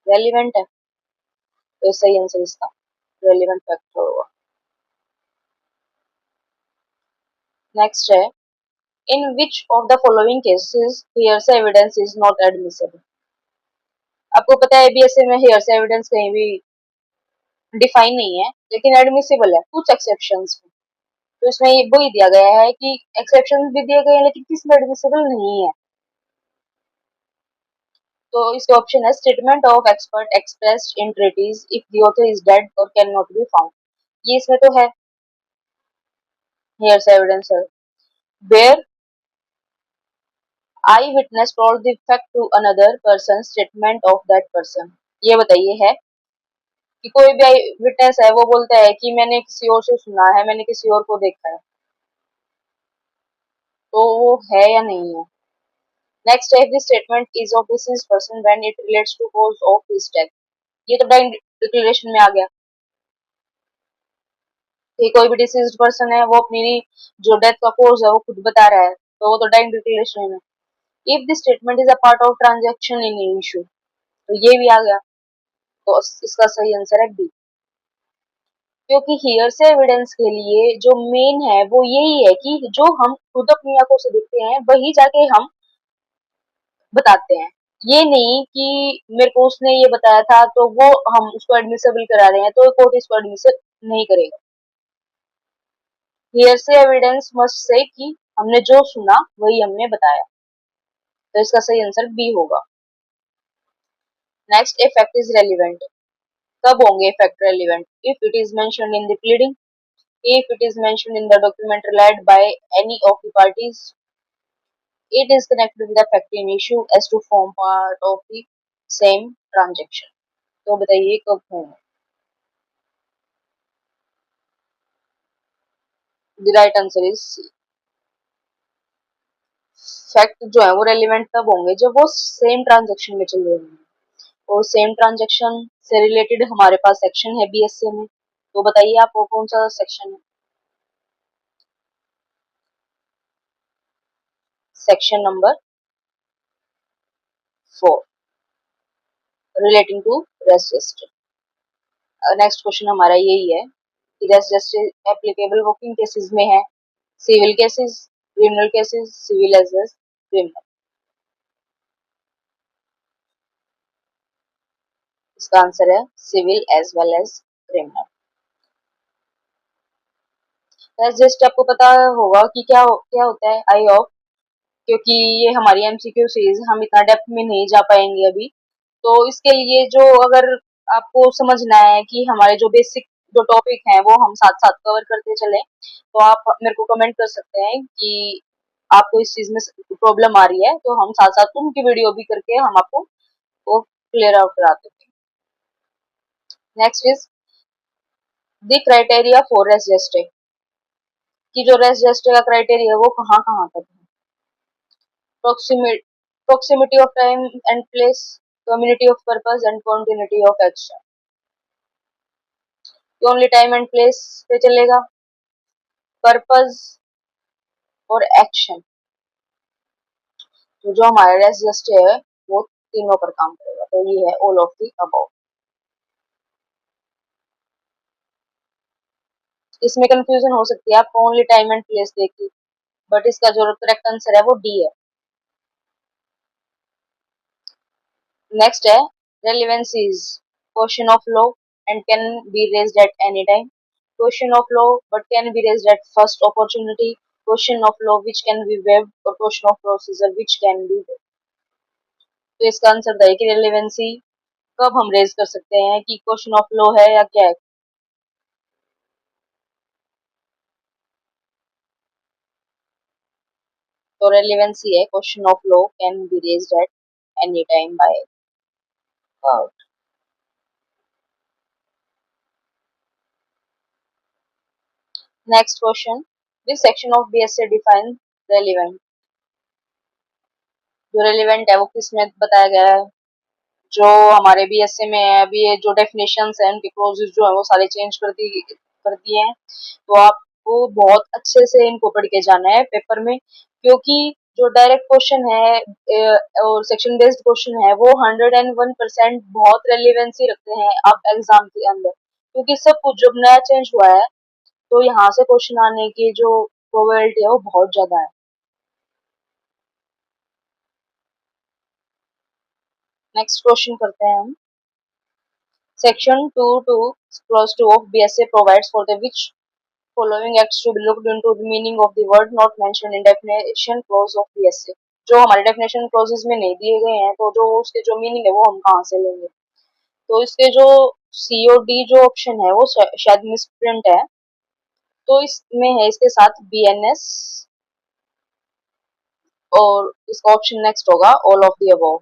S1: रेलिवेंट है। तो सही आंसर इसका रेलिवेंट फैक्ट होगा। नेक्स्ट है, in which of the following cases hearsay evidence is not admissible. आपको पता है बीएसए में हियरसे एविडेंस कहीं भी डिफाइन नहीं है, लेकिन एडमिसिबल है कुछ एक्सेप्शंस में। तो इसमें वही दिया गया है कि एक्सेप्शन भी दिए गए हैं लेकिन किसमें एडमिसिबल नहीं है। तो इसके ऑप्शन है statement of expert expressed in treatise if the author is dead और कैन नॉट बी फाउंड। ये इसमें तो है, हियरसे एविडेंस है। Where eye witness told the fact to another person statement of that person. ये बताइए है कि कोई भी आई विटनेस है वो बोलता है कि मैंने किसी और से सुना है, मैंने किसी और को देखा है, तो वो है या नहीं है। नेक्स्ट है, this statement is of deceased person when it relates to cause of his death. ये तो डाइंग डिक्लेरेशन में आ गया कि कोई भी डिसीज्ड पर्सन है वो अपनी जो डेथ का कॉज है वो खुद बता रहा है, तो वो तो डाइंग डिक्लेरेशन है। If this statement is a part of transaction in issue, तो ये भी आ गया। तो इसका सही आंसर है बी, क्योंकि हियर से एविडेंस के लिए जो मेन है वो यही है कि जो हम खुद अपनी आंखों से देखते हैं वही जाके हम बताते हैं। ये नहीं कि मेरे को उसने ये बताया था तो वो हम उसको एडमिसिबल करा रहे हैं, तो कोर्ट इसको एडमिसिबल नहीं करेगा। हियर से एविडेंस मस्ट से कि हमने जो सुना वही हमने बताया। तो इसका सही आंसर बी होगा। Next, a fact is relevant. कब होंगे fact relevant? If it is mentioned in the pleading, if it is mentioned in the document relied by any of the parties, it is connected with the fact in issue as to form part of the same transaction। तो बताइए कब होंगे? The right answer is C। Fact जो है वो relevant तब होंगे जब वो सेम ट्रांजेक्शन में चल रहे होंगे, और सेम ट्रांजेक्शन से रिलेटेड हमारे पास सेक्शन है बीएसए में। तो बताइए आपको कौन सा सेक्शन है? सेक्शन नंबर 4, रिलेटिंग टू रेस्ट जस्टिस। नेक्स्ट क्वेश्चन हमारा यही है कि रेस्ट जस्टिस एप्लीकेबल वो किन केसेस में है? Civil cases, criminal cases, civil as well criminal. इसका आंसर है civil as well as criminal. रेस्ट जस्ट आपको पता होगा कि क्या होता है, आई होप, क्योंकि ये हमारी एमसीक्यू सीरीज हम इतना डेप्थ में नहीं जा पाएंगे अभी। तो इसके लिए जो अगर आपको समझना है कि हमारे जो बेसिक जो टॉपिक हैं वो हम साथ साथ कवर करते चले, तो आप मेरे को कमेंट कर सकते हैं कि आपको इस चीज में प्रॉब्लम आ रही है, तो हम साथ साथ उनकी वीडियो भी करके हम आपको वो क्लियर आउट कराते हैं। Next is the criteria for rest justice. कि जो रेस्ट जस्टिस का क्राइटेरिया है वो कहाँ कहाँ तक है? proximity of time and place, community of purpose and continuity of action। Only time and place पे चलेगा, पर्पस और एक्शन। तो जो हमारा रेसिस्ट है वो तीनों पर काम करेगा, तो ये है ऑल ऑफ द अबव। इसमें कंफ्यूजन हो सकती है आपको ओनली टाइम एंड प्लेस देखी, बट इसका जो करेक्ट आंसर है वो डी है। नेक्स्ट है relevance is question of law and can be raised at any time, question of law but can be raised at first opportunity, question of law which can be waived और question of procedure which can be waived. तो इसका answer था कि relevancy कब हम raise कर सकते हैं कि क्वेश्चन ऑफ लॉ है या क्या है। तो रेलिवेंसी है question of law can be raised at any time by court. Next question, this section of BSA define relevant. जो रेलिवेंट है वो किस में बताया गया है, जो हमारे बीएसए में है। अभी ये जो डेफिनेशंस हैं उनके क्लोजेस जो है वो सारे चेंज कर दिए हैं, तो आपको बहुत अच्छे से इनको पढ़ के जाना है पेपर में, क्योंकि जो डायरेक्ट क्वेश्चन है और सेक्शन बेस्ड क्वेश्चन है वो 101% बहुत रेलिवेंसी रखते हैं आप एग्जाम के अंदर, क्योंकि सब कुछ जब नया चेंज हुआ है तो यहाँ से क्वेश्चन आने की जो प्रोबेबिलिटी है वो बहुत ज्यादा है। नेक्स्ट क्वेश्चन करते हैं हम। Section 2 clause 2 of BSA provides for the which following acts to be looked into the meaning of the word not mentioned in definition clause of BSA। जो हमारे डेफिनेशन क्लॉजेस में नहीं दिए गए हैं तो जो उसके जो मीनिंग है वो हम कहाँ से लेंगे। तो इसके जो सी और डी जो ऑप्शन है वो शायद मिसप्रिंट है, तो इसमें है इसके साथ बीएनएस, और इसका ऑप्शन नेक्स्ट होगा ऑल ऑफ द अबव।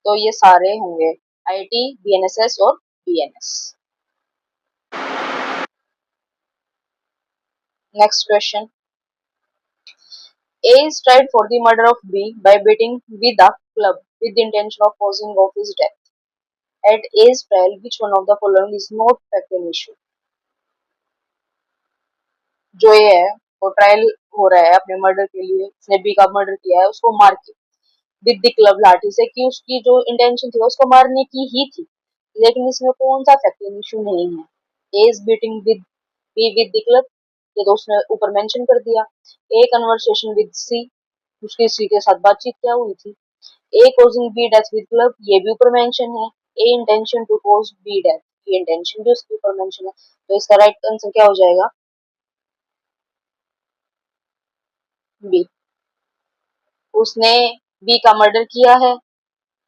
S1: तो ये सारे होंगे आईटी, बीएनएसएस और BNS. Next question, A is tried for the murder of B by beating with a club with the intention of causing of his death. At A's trial, which one of the following is not fact in issue? जो ये है वो trial हो रहा है अपने murder के लिए, उसने बी का मर्डर किया है उसको मार के विद द क्लब लाठी से, कि उसकी जो इंटेंशन थी उसको मारने की ही थी, लेकिन इसमें कौन सा फैक्ट इन इशू नहीं है। A is beating with B with the club, ये तो उसने ऊपर मेंशन कर दिया। ए कन्वर्सेशन विद सी, उसकी सी के साथ बातचीत क्या हुई थी। ए causing B death with club, ये भी ऊपर मेंशन है। A intention to cause B death, ये इंटेंशन भी उसके ऊपर मेंशन है, तो इसका राइट आंसर क्या हो जाएगा, बी। उसने बी का मर्डर किया है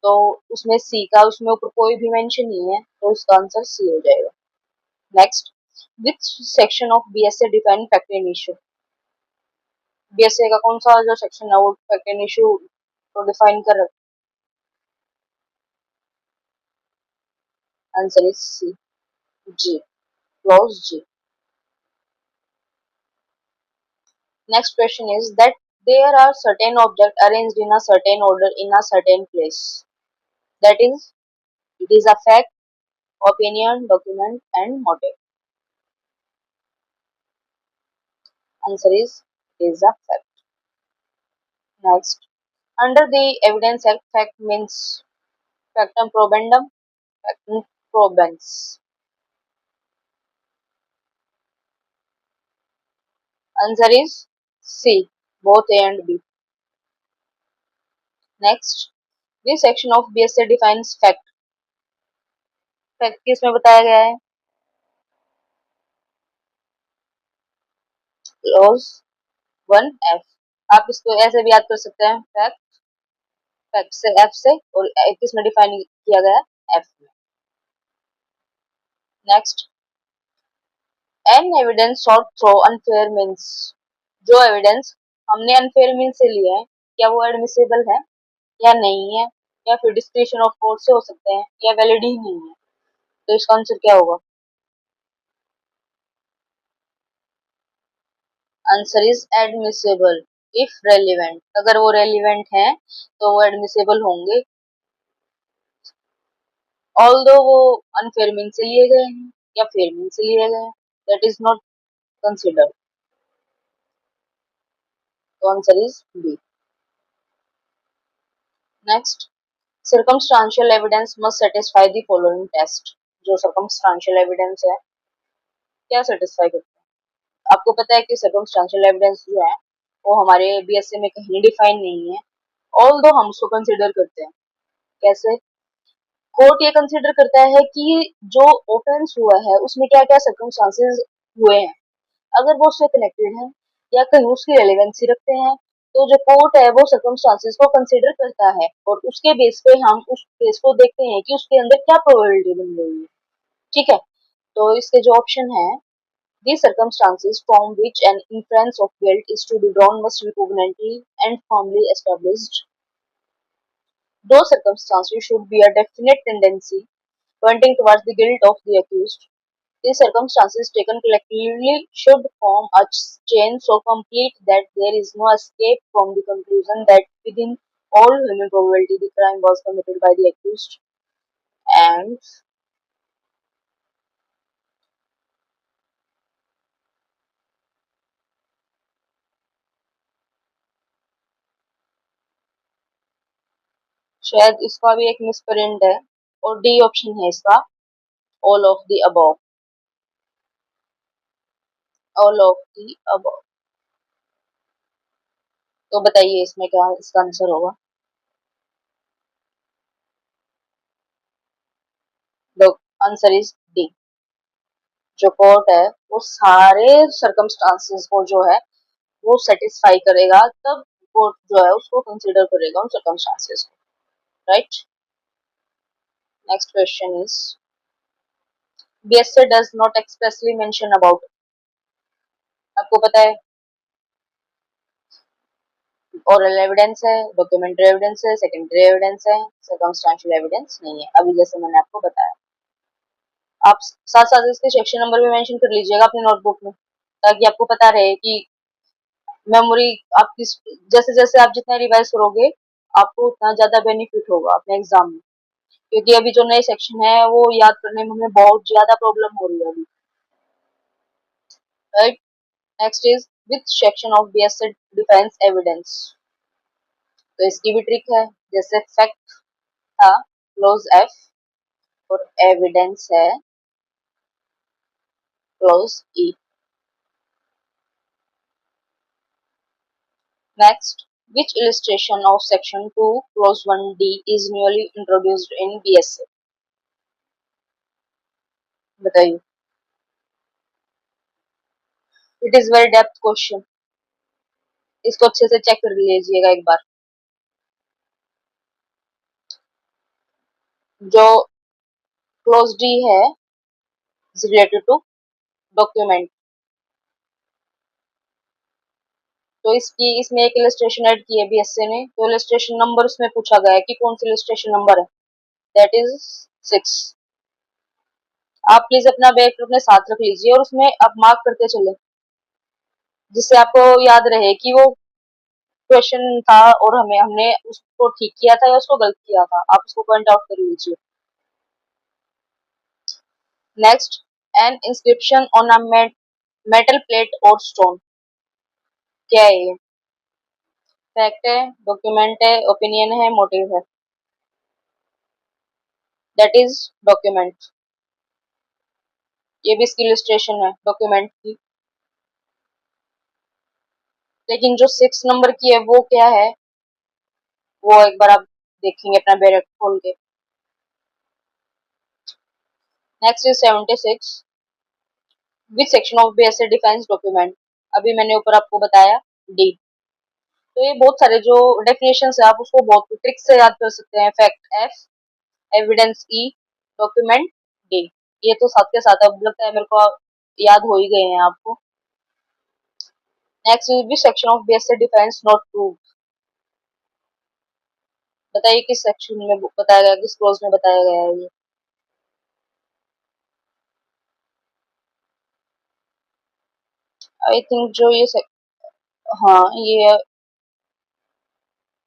S1: तो उसमें सी का उसमें ऊपर कोई भी मेंशन नहीं है, तो इसका आंसर सी हो जाएगा। Next, which section of BSA define fact in issue. BSA का कौन सा जो सेक्शन है वो फैक्ट इन इशू को डिफाइन कर, answer is C, G, clause G. Next question is that there are certain objects arranged in a certain order in a certain place. That is, it is a fact, opinion, document, and motive. Answer is a fact. Next, under the Evidence Act, fact means factum probandum, factum probans. Answer is C, both A and B. Next, this section of BSA defines fact. Fact किसमें बताया गया है, clause 1F। आप इसको ऐसे भी याद कर सकते हैं, फैक्ट फैक्ट से एफ से, और किस में डिफाइन किया गया एफ में। Next, an evidence sort through unfair means. जो एविडेंस हमने अनफेयर मींस से लिए हैं क्या वो एडमिसिबल है या नहीं है, या फिर डिस्क्रिप्शन ऑफ कोर्ट से हो सकते हैं या वैलिड ही नहीं है, तो इसका आंसर क्या होगा, answer is admissible if relevant. अगर वो रेलिवेंट है तो वो एडमिसिबल होंगे, ऑल्दो वो अनफेयर मींस से लिए गए हैं। या फेयर मीन से लिए गए, दैट इज नॉट कंसिडर्ड। तो answer is B. Next, circumstantial evidence must satisfy the following test. जो सर्कमस्टांशियल एविडेंस है क्या सेटिस्फाई करता है? आपको पता है कि सर्कमस्टांशियल एविडेंस जो है वो हमारे बीएसए में कहीं डिफाइन नहीं है, ऑल दो हम उसको कंसिडर करते हैं। कैसे? कोर्ट ये कंसिडर करता है कि जो ऑफेंस हुआ है उसमें क्या क्या सर्कमस्टांसेस हुए हैं, अगर वो उससे कनेक्टेड है या कहीं उसकी रेलेवेंसी रखते हैं, तो जो कोर्ट है वो सर्कमस्टांसेस को कंसिडर करता है और उसके बेस पे हम उस केस को देखते हैं कि उसके अंदर क्या प्रोबेबिलिटी बन रही है। ठीक है, तो इसके जो ऑप्शन है, these circumstances from which an inference of guilt is to be drawn must be cogently and firmly established. Those circumstances should be a definite tendency pointing towards the guilt of the accused. These circumstances taken collectively should form a chain so complete that there is no escape from the conclusion that within all human probability the crime was committed by the accused. And शायद इसका भी एक misprint है और D option है इसका, all of the above, all of the above। तो बताइए इसमें क्या इसका आंसर होगा? The answer is D. जो कोर्ट है वो सारे सर्कमस्टांसेस को जो है वो सेटिस्फाई करेगा, तब कोर्ट जो है उसको कंसीडर करेगा उन सर्कमस्टांसेस को। Right. Next question is, BSA does not expressly mention about. आपको पता है ओरल एविडेंस है, डॉक्यूमेंट्री एविडेंस है, सेकेंडरी एविडेंस है, सर्कमस्टेंशियल एविडेंस नहीं है, अभी जैसे मैंने आपको बताया। आप साथ साथ इसके सेक्शन नंबर भी मेंशन कर लीजिएगा अपने नोटबुक में, ताकि आपको पता रहे कि मेमोरी आपकी, जैसे जैसे आप जितना रिवाइज करोगे आपको उतना ज्यादा बेनिफिट होगा अपने एग्जाम में, क्योंकि अभी जो नए सेक्शन है वो याद करने में हमें बहुत ज्यादा प्रॉब्लम हो रही है अभी। Right. Next is which section of BSA defence evidence. तो इसकी भी ट्रिक है, जैसे फैक्ट था क्लोज एफ और एविडेंस है close E. Next, which illustration of section 2 clause 1d is newly introduced in BSA? बताइए। It is very depth question, इसको अच्छे से चेक कर लीजिएगा एक बार। जो क्लोज डी है रिलेटेड टू डॉक्यूमेंट, तो इसकी इसमें एक इलस्ट्रेशन ऐड की है बीएसए ने, तो इलस्ट्रेशन नंबर उसमें पूछा गया है कि कौन सी इलस्ट्रेशन नंबर है, दैट इज 6। आप प्लीज अपना बैग अपने साथ रख लीजिए और उसमें आप मार्क करते चले, जिससे आपको याद रहे कि वो क्वेश्चन था और हमें हमने उसको ठीक किया था या उसको गलत किया था, आप उसको पॉइंट आउट कर लीजिए। Next, N inscription on a metal plate और स्टोन, क्या है ये? फैक्ट है, डॉक्यूमेंट है, ओपिनियन है, मोटिव है? That is document. ये भी इसकी इलस्ट्रेशन है डॉक्यूमेंट की। लेकिन जो 6 नंबर की है वो क्या है, वो एक बार आप देखेंगे अपना बैग खोल के। Next is 76, which section of BSA defence document. अभी मैंने ऊपर आपको बताया डी। तो ये बहुत सारे जो डेफिनेशन है आप उसको बहुत ट्रिक से याद कर सकते हैं। Fact F, evidence E, document D. ये तो साथ के साथ अब लगता है मेरे को याद हो ही गए हैं आपको। Next is B section of BSA defines not proved. बताइए किस सेक्शन में बताया गया, किस क्लोज में बताया गया है ये? आई थिंक जो ये हाँ ये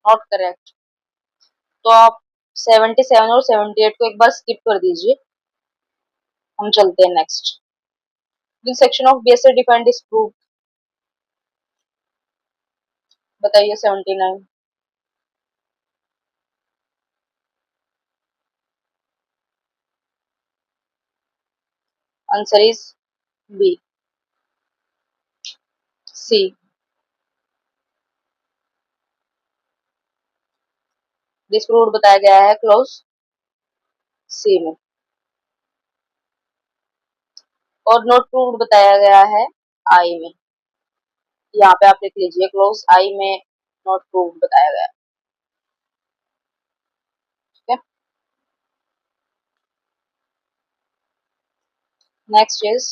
S1: नॉट करेक्ट। तो आप 77 और 78 को एक बार स्किप कर दीजिए। हम चलते हैं next. This section of BSA defined disproof. बताइए 79। Answer is B, C. Disproved बताया गया है क्लोज सी में, और नॉट प्रूव्ड बताया गया है आई में। यहाँ पे आप लिख लीजिए क्लोज आई में नॉट प्रूव्ड बताया गया है। ठीक है, next is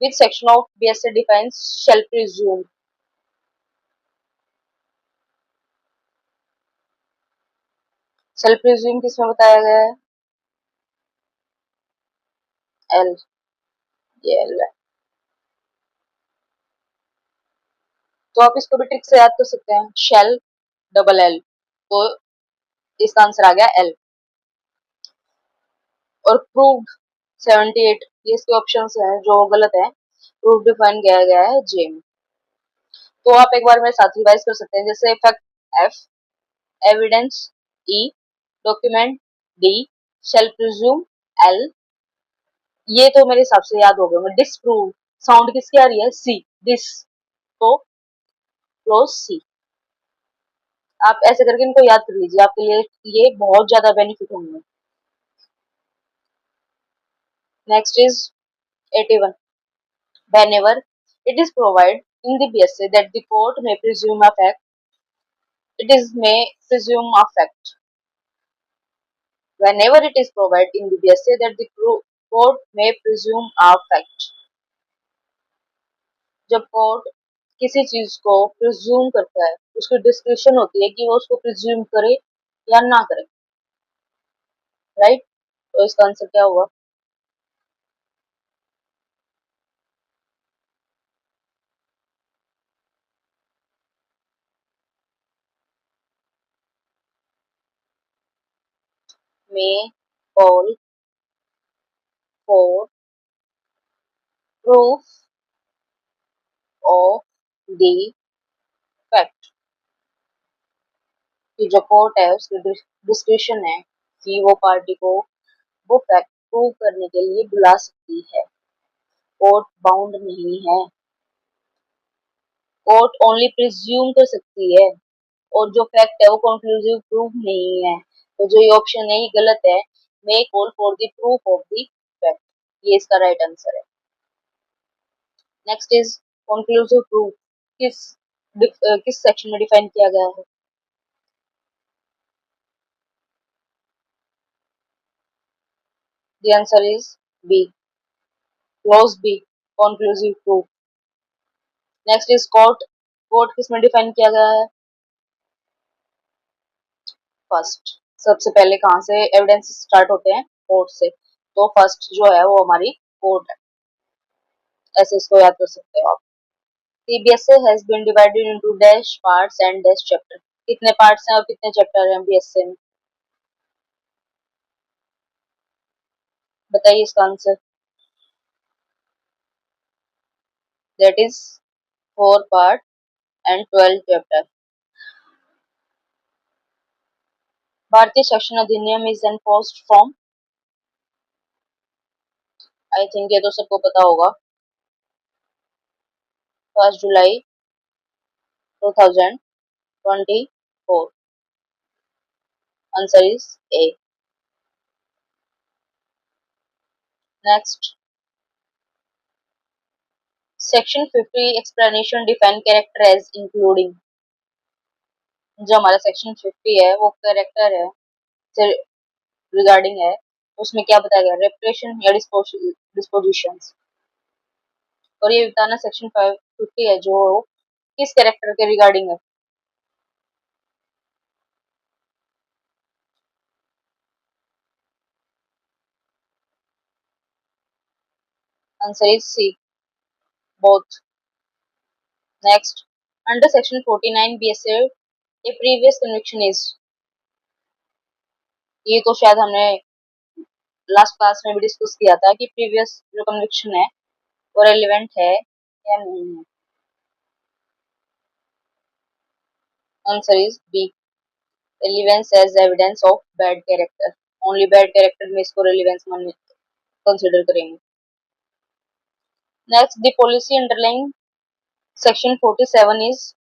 S1: which section of BSA defines shall presume. Shall presume किसमें बताया गया है? एल, ये एल है। तो आप इसको भी ट्रिक से याद कर सकते हैं, शेल डबल एल, तो इसका आंसर आ गया एल। और प्रूव्ड 78, ये इसके ऑप्शंस हैं जो गलत है। प्रूव डिफाइन किया गया है जे में। तो आप एक बार मेरे साथ रिवाइज कर सकते हैं, जैसे fact F, evidence E, document D, shall presume L. ये तो मेरे हिसाब से याद हो गए। डिसप्रूव साउंड किसकी आ रही है? सी, दिस, तो क्लोज सी। आप ऐसे करके इनको याद कर लीजिए, आपके लिए ये बहुत ज्यादा बेनिफिट होंगे। Next is 81। whenever it is provided in the BSA that the court may presume a fact, it is may presume a fact. Whenever it is provided in the BSA that the court may presume a fact, जब court किसी चीज को presume करता है, उसकी description होती है कि वो उसको प्रिज्यूम करे या ना करे, राइट? तो इसका आंसर क्या हुआ? may call for proof of the fact, कि जो कोर्ट है उसकी डिस्क्रिप्शन है कि वो पार्टी को वो फैक्ट प्रूव करने के लिए बुला सकती है। कोर्ट बाउंड नहीं है, कोर्ट ओनली प्रिज्यूम कर सकती है, और जो फैक्ट है वो कंक्लूसिव प्रूफ नहीं है। तो जो ये ऑप्शन है ये गलत है। May call for the proof of the fact, ये इसका राइट आंसर है। नेक्स्ट इज कंक्लूसिव प्रूफ किस किस सेक्शन में डिफाइन किया गया है? The answer is B, clause B, conclusive proof. Next is court, court किस में डिफाइन किया गया है? फर्स्ट। सबसे पहले कहाँ से एविडेंस स्टार्ट होते हैं? कोर्ट से। तो फर्स्ट जो है वो हमारी कोर्ट है, ऐसे इसको याद कर सकते हो आप। BSA has been divided into dash parts and dash chapter. कितने पार्ट्स हैं और कितने चैप्टर हैं बीएसए में? बताइए इसका answer. That is 4 part and 12 chapter. Bharatiya Shikshan Adhiniyam is enforced from, I think ये तो सबको पता होगा, 1 July 2024। Answer is A. Next, section 50 explanation define character as including. जो हमारा सेक्शन 50 है वो कैरेक्टर है से रिगार्डिंग है, उसमें क्या बताया गया? रेपुटेशन या डिस्पोजिशंस। और ये बताना सेक्शन 50 है जो किस कैरेक्टर के रिगार्डिंग है? Answer is C, both. Next, under section 49 BSA a previous conviction is, ये तो शायद हमने लास्ट क्लास में भी डिस्कस किया था कि प्रीवियस जो कन्विक्शन है वो रेलिवेंट है या नहीं है। Answer is B, relevance as evidence of bad character. Only bad character में इसको रेलिवेंस मान कंसिडर करेंगे। Next, the policy underlying section 47 is,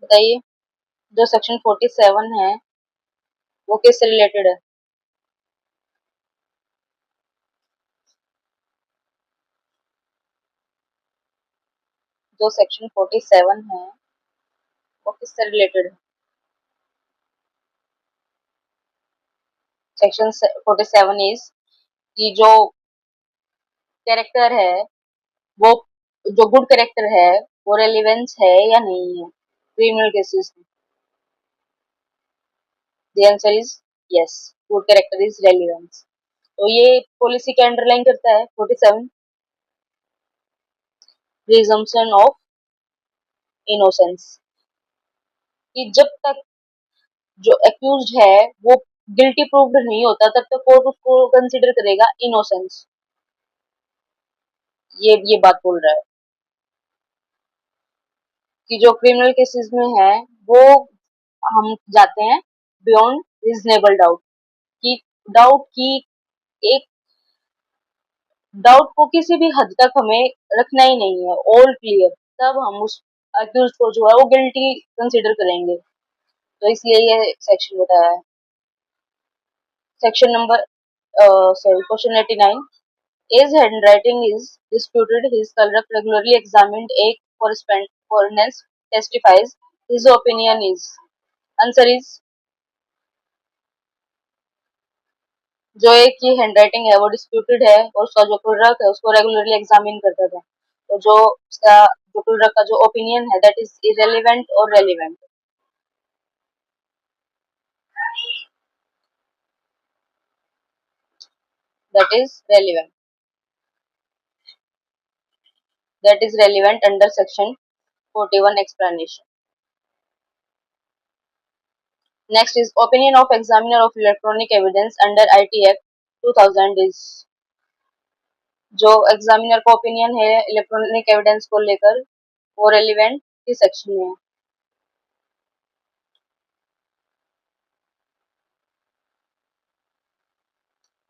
S1: बताइए, जो सेक्शन 47 है वो किससे रिलेटेड है? जो सेक्शन 47 है वो किससे रिलेटेड है? सेक्शन 47 इज कि जो कैरेक्टर है वो, जो गुड कैरेक्टर है वो रेलिवेंस है या नहीं है क्रिमिनल केसेस में। The answer is yes, good character is relevance. तो ये पॉलिसी के अंडरलाइन करता है 47, प्रिजम्पशन ऑफ इनोसेंस, कि जब तक जो एक्यूज्ड है वो गिल्टी प्रूव्ड नहीं होता तब तक कोर्ट उसको कंसिडर करेगा इनोसेंस। ये बात बोल रहा है कि जो क्रिमिनल केसेस में है वो हम जाते हैं बियॉन्ड रीजनेबल डाउट, कि डाउट की एक डाउट को किसी भी हद तक हमें रखना ही नहीं है, ऑल क्लियर, तब हम उस अक्यूज को जो है वो गिल्टी कंसिडर करेंगे। तो इसलिए ये सेक्शन बताया है। Section number sorry, question 89, his handwriting is disputed, his conduct regularly examined, a correspondence testifies, his opinion is, answer is, जो एक की हैंडराइटिंग है वो डिस्प्यूटेड है और उसका जो क्लर्क है उसको रेगुलरली एग्जामिन करता था, तो जो उसका जो क्लर्क का जो ओपिनियन है दैट इज इरेलीवेंट और relevant. That is relevant, that is relevant under section 41 explanation. Next is opinion of examiner of electronic evidence under IT Act 2000 is, जो एग्जामिनर का ओपिनियन है इलेक्ट्रॉनिक एविडेंस को लेकर वो रेलिवेंट किस section में है?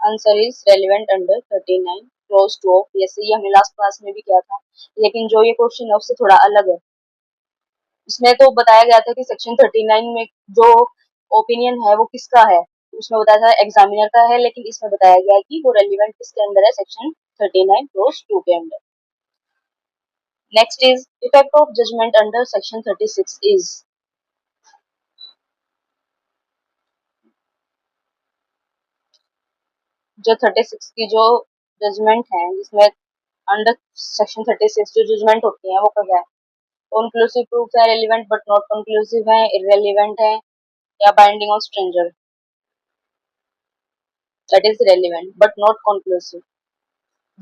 S1: Answer is relevant under 39 close two of, जैसे ये हमने लास्ट क्लास में भी किया था, लेकिन जो ये क्वेश्चन है उससे थोड़ा अलग है। इसमें तो बताया गया था कि सेक्शन 39 में जो ओपिनियन है वो किसका है, उसमें बताया था एग्जामिनर का है, लेकिन इसमें बताया गया है कि वो रेलिवेंट किसके अंदर है, सेक्शन 39 क्लोज टू के अंदर। Next is effect of judgment under section 36 is, जो 36 की जो जजमेंट है जिसमें अंडर सेक्शन 36 जो जजमेंट होती है वो क्या है? कंक्लूसिव प्रूफ है, रेलिवेंट बट नॉट कंक्लूसिव है, इररेलिवेंट है, या binding on stranger. That is relevant but not conclusive.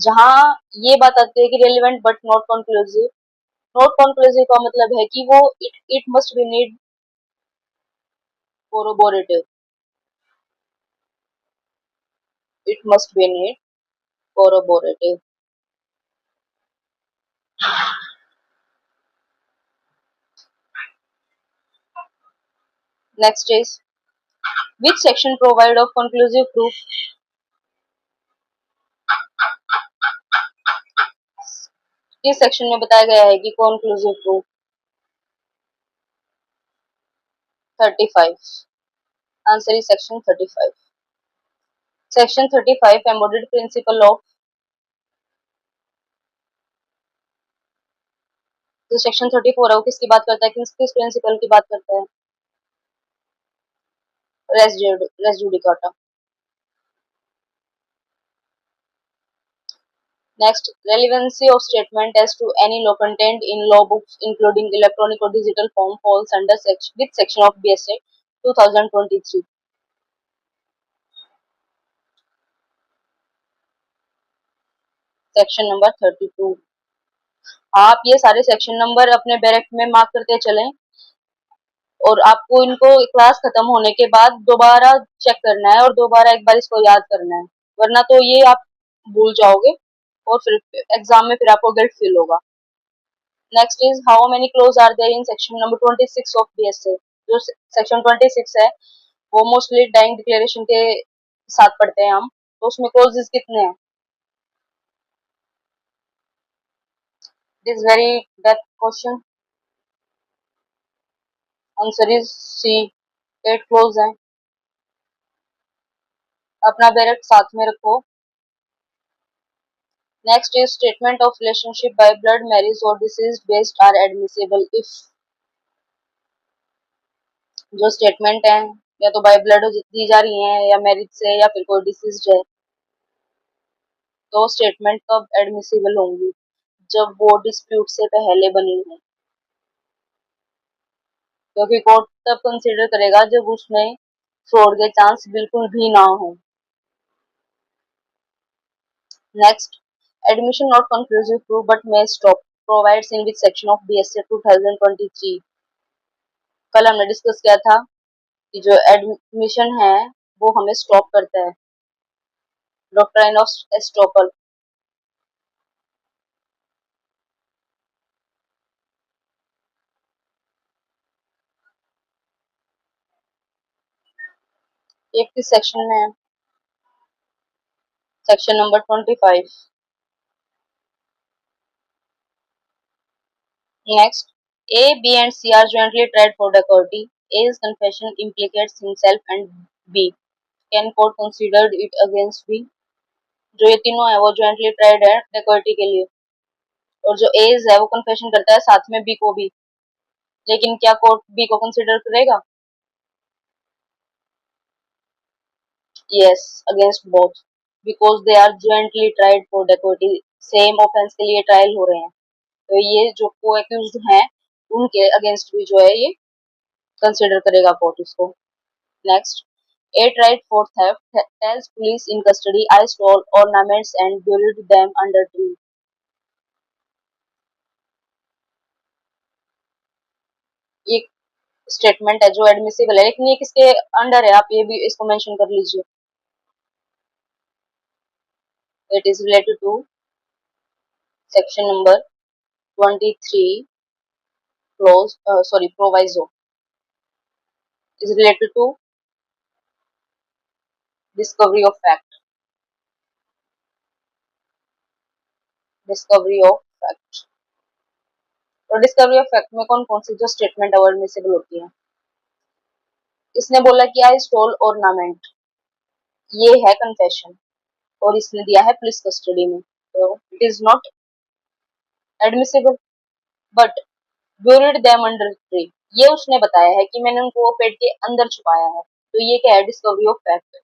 S1: जहां ये बात आती है कि relevant but not conclusive, not conclusive का मतलब है कि वो it must be need corroborative, it must be need corroborative. Next is which section provide of conclusive proof, किस सेक्शन में बताया गया है कि conclusive proof? 35, answer is section 35। Section 35 embodied principle of, जो सेक्शन 34 है वो किसकी बात करता है, किस प्रिंसिपल की बात करता है? Res judicata. Next, relevancy of statement as to any law contained in law books including electronic or digital form falls under which section of BSA 2023? Section number 32. आप ये सारे सेक्शन नंबर अपने बैरेक्ट में मार्क करते चलें और आपको इनको क्लास खत्म होने के बाद दोबारा चेक करना है और दोबारा एक बार इसको याद करना है, वरना तो ये आप भूल जाओगे और फिर एग्जाम में फिर आपको गिल्ट फील होगा। Next is how many clause are there in section number 26 of BSA. जो सेक्शन 26 है वो मोस्टली डाइंग डिक्लेरेशन के साथ पढ़ते हैं हम, तो उसमें क्लोजेस कितने हैं? It is very depth question. Answer is C, 8 clause हैं। अपना बैरेक्ट साथ में रखो। Next is statement of relationship by blood marriage और descent based are admissible if. जो स्टेटमेंट है या तो बाय ब्लड दी जा रही है या मैरिज से या फिर कोई डिसीज है, तो स्टेटमेंट कब एडमिसिबल होंगी? जब वो डिस्प्यूट से पहले बनी है, क्योंकि कोर्ट तब कंसिडर करेगा जब उसमें फ्रॉड के चांस बिल्कुल भी ना हो। Next, admission not conclusive proof but may stop provides in which section of BSA 2023। कल हमने डिस्कस किया था कि जो एडमिशन है वो हमें स्टॉप करता है, डॉक्ट्राइन ऑफ एस्टॉपल। 31 सेक्शन में है, section number 25। Next, A, B and C are jointly tried for dacoity. A's confession implicates himself and B. Can court consider it against B? जो ये तीनों है वो jointly tried है dacoity के लिए, और जो A's है वो confession करता है साथ में B को भी, लेकिन क्या कोर्ट B को कंसिडर करेगा? Yes, against both, because they are jointly tried for dacoity. Same offence के लिए ट्रायल हो रहे हैं, तो ये जो को एक्यूज्ड हैं उनके अगेंस्ट भी जो है ये कंसिडर करेगा कोर्ट इसको। Next, A tried for theft tells police in custody I stole ornaments and buried them under tree. ये स्टेटमेंट है जो एडमिसिबल है, लेकिन ये किसके अंडर है आप ये भी इसको मेंशन कर लीजिए। It is related to section number 23 clause sorry proviso, is related to discovery of fact, discovery of fact. तो डिस्कवरी ऑफ फैक्ट में कौन कौन सी जो स्टेटमेंट है एडमिसिबल होती है? इसने बोला कि आई स्टोल ऑर्नामेंट, ये है कन्फेशन और इसने दिया है पुलिस कस्टडी में, तो it is not admissible. But buried them under tree, ये उसने बताया है कि मैंने उनको पेड़ के अंदर छुपाया है, तो ये क्या है? Discovery of fact.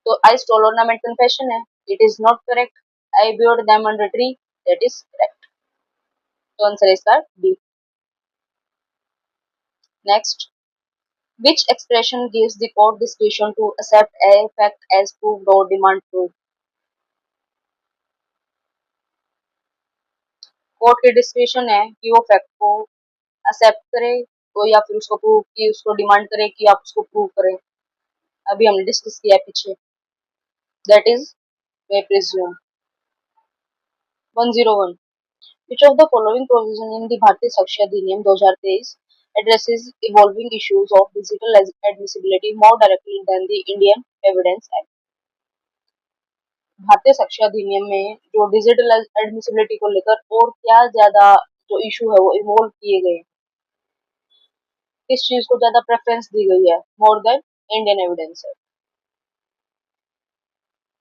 S1: तो आई स्टोल ऑर्नामेंट कन्फेशन है, it is not correct. I buried them under tree, that is correct. तो आंसर इज का B. Next, which expression gives the court discretion to accept a fact as proved or demand proof? Court की description है कि वो fact को accept करे तो या फिर उसको प्रूव की उसको डिमांड करे कि आप उसको प्रूव करें। अभी हमने डिस्कस किया पीछे, that is way presume. 101, which of the following provision in the भारतीय साक्ष्य अधिनियम 2023 addresses evolving issues of digital admissibility more directly than the Indian Evidence Act? भारतीय साक्ष्य अधिनियम में जो डिजिटल एडमिसिबिलिटी को लेकर और क्या ज्यादा जो इशू है वो इवॉल्व किए गए, किस चीज को ज्यादा प्रेफरेंस दी गई है मोर देन इंडियन एविडेंस है?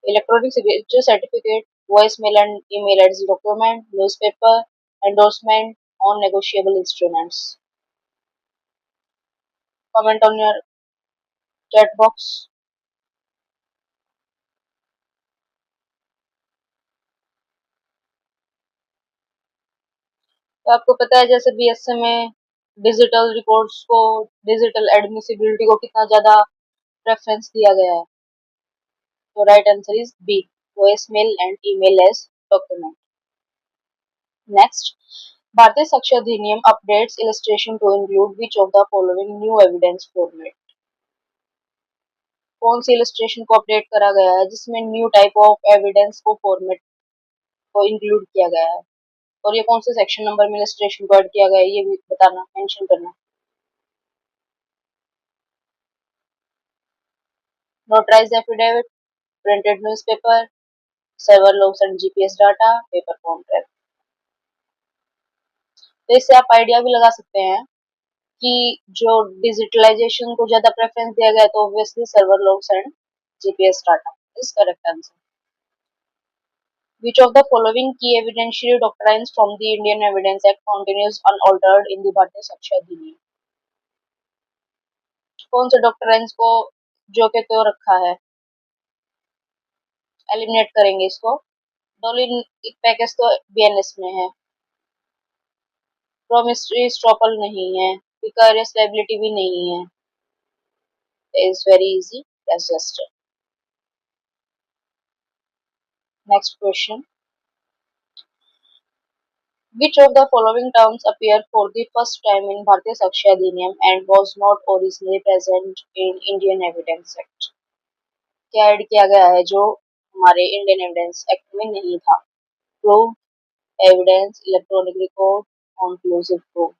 S1: Electronic signature certificate, voice mail and email as document, newspaper, endorsement on negotiable instruments. Comment on your chat box. तो आपको पता है जैसे बीएसए में डिजिटल रिकॉर्ड्स को, डिजिटल एडमिसिबिलिटी को कितना ज्यादा प्रेफरेंस दिया गया है, तो right answer is B, voice mail and email as document. Next, Bharatiya Sakshya Adhiniyam updates illustration to include which of the following new evidence format? कौन सी illustration को अपडेट करा गया है जिसमें न्यू टाइप ऑफ एविडेंस को फॉर्मेट को इंक्लूड किया गया है, और ये कौन से सेक्शन नंबर में illustration को ऐड किया गया है ये भी बताना, मेंशन करना। Notarised affidavit, printed newspaper, server logs and GPS data, paper contract. तो इससे आप आइडिया भी लगा सकते हैं कि जो डिजिटलाइजेशन को ज्यादा प्रेफरेंस दिया गया है तो obviously server logs and GPS data is correct answer. Which of the following key evidentiary doctrines from the Indian Evidence Act continues unaltered in the Bharatiya Saksha Adhiniam? कौन से डॉक्ट्राइन्स को जो के तो रखा है, एलिमिनेट करेंगे इसको। डोलिन पैकेज तो बीएनएस में है, प्रोमिसरी स्ट्रोपल नहीं है, विकारियस लायबिलिटी भी नहीं है, is very easy, that's just it. Next question, which of the following terms appear for the first time in Bharatiya Saksha Adhiniyam and was not originally present in Indian Evidence Act? क्या add किया गया है जो हमारे Indian evidence act में नहीं था? Proof, evidence, electronic record, conclusive proof.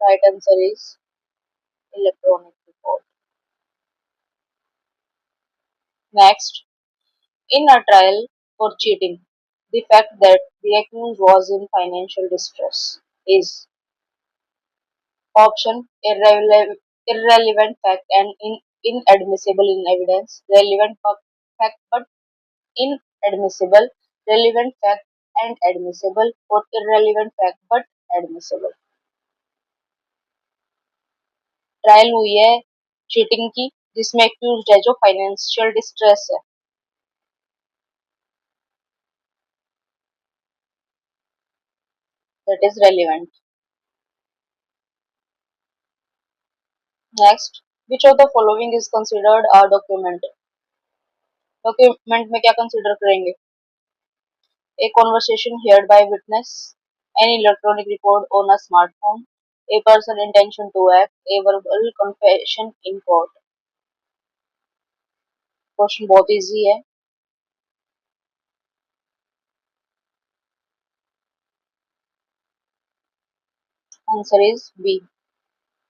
S1: Right answer is electronic record. Next, in a trial for cheating, the fact that the accused was in financial distress is option irrelevant fact and inadmissible in evidence, relevant fact but inadmissible, relevant fact and admissible, or irrelevant fact but admissible। Trial हुई है cheating की जिसमें accused है जो financial distress है, that is relevant. Next, which of the following is considered a document? Document में क्या consider करेंगे? A conversation heard by witness, an electronic record on a smartphone, a person intention to act, a verbal confession in court। Question बहुत easy है। Answer is B.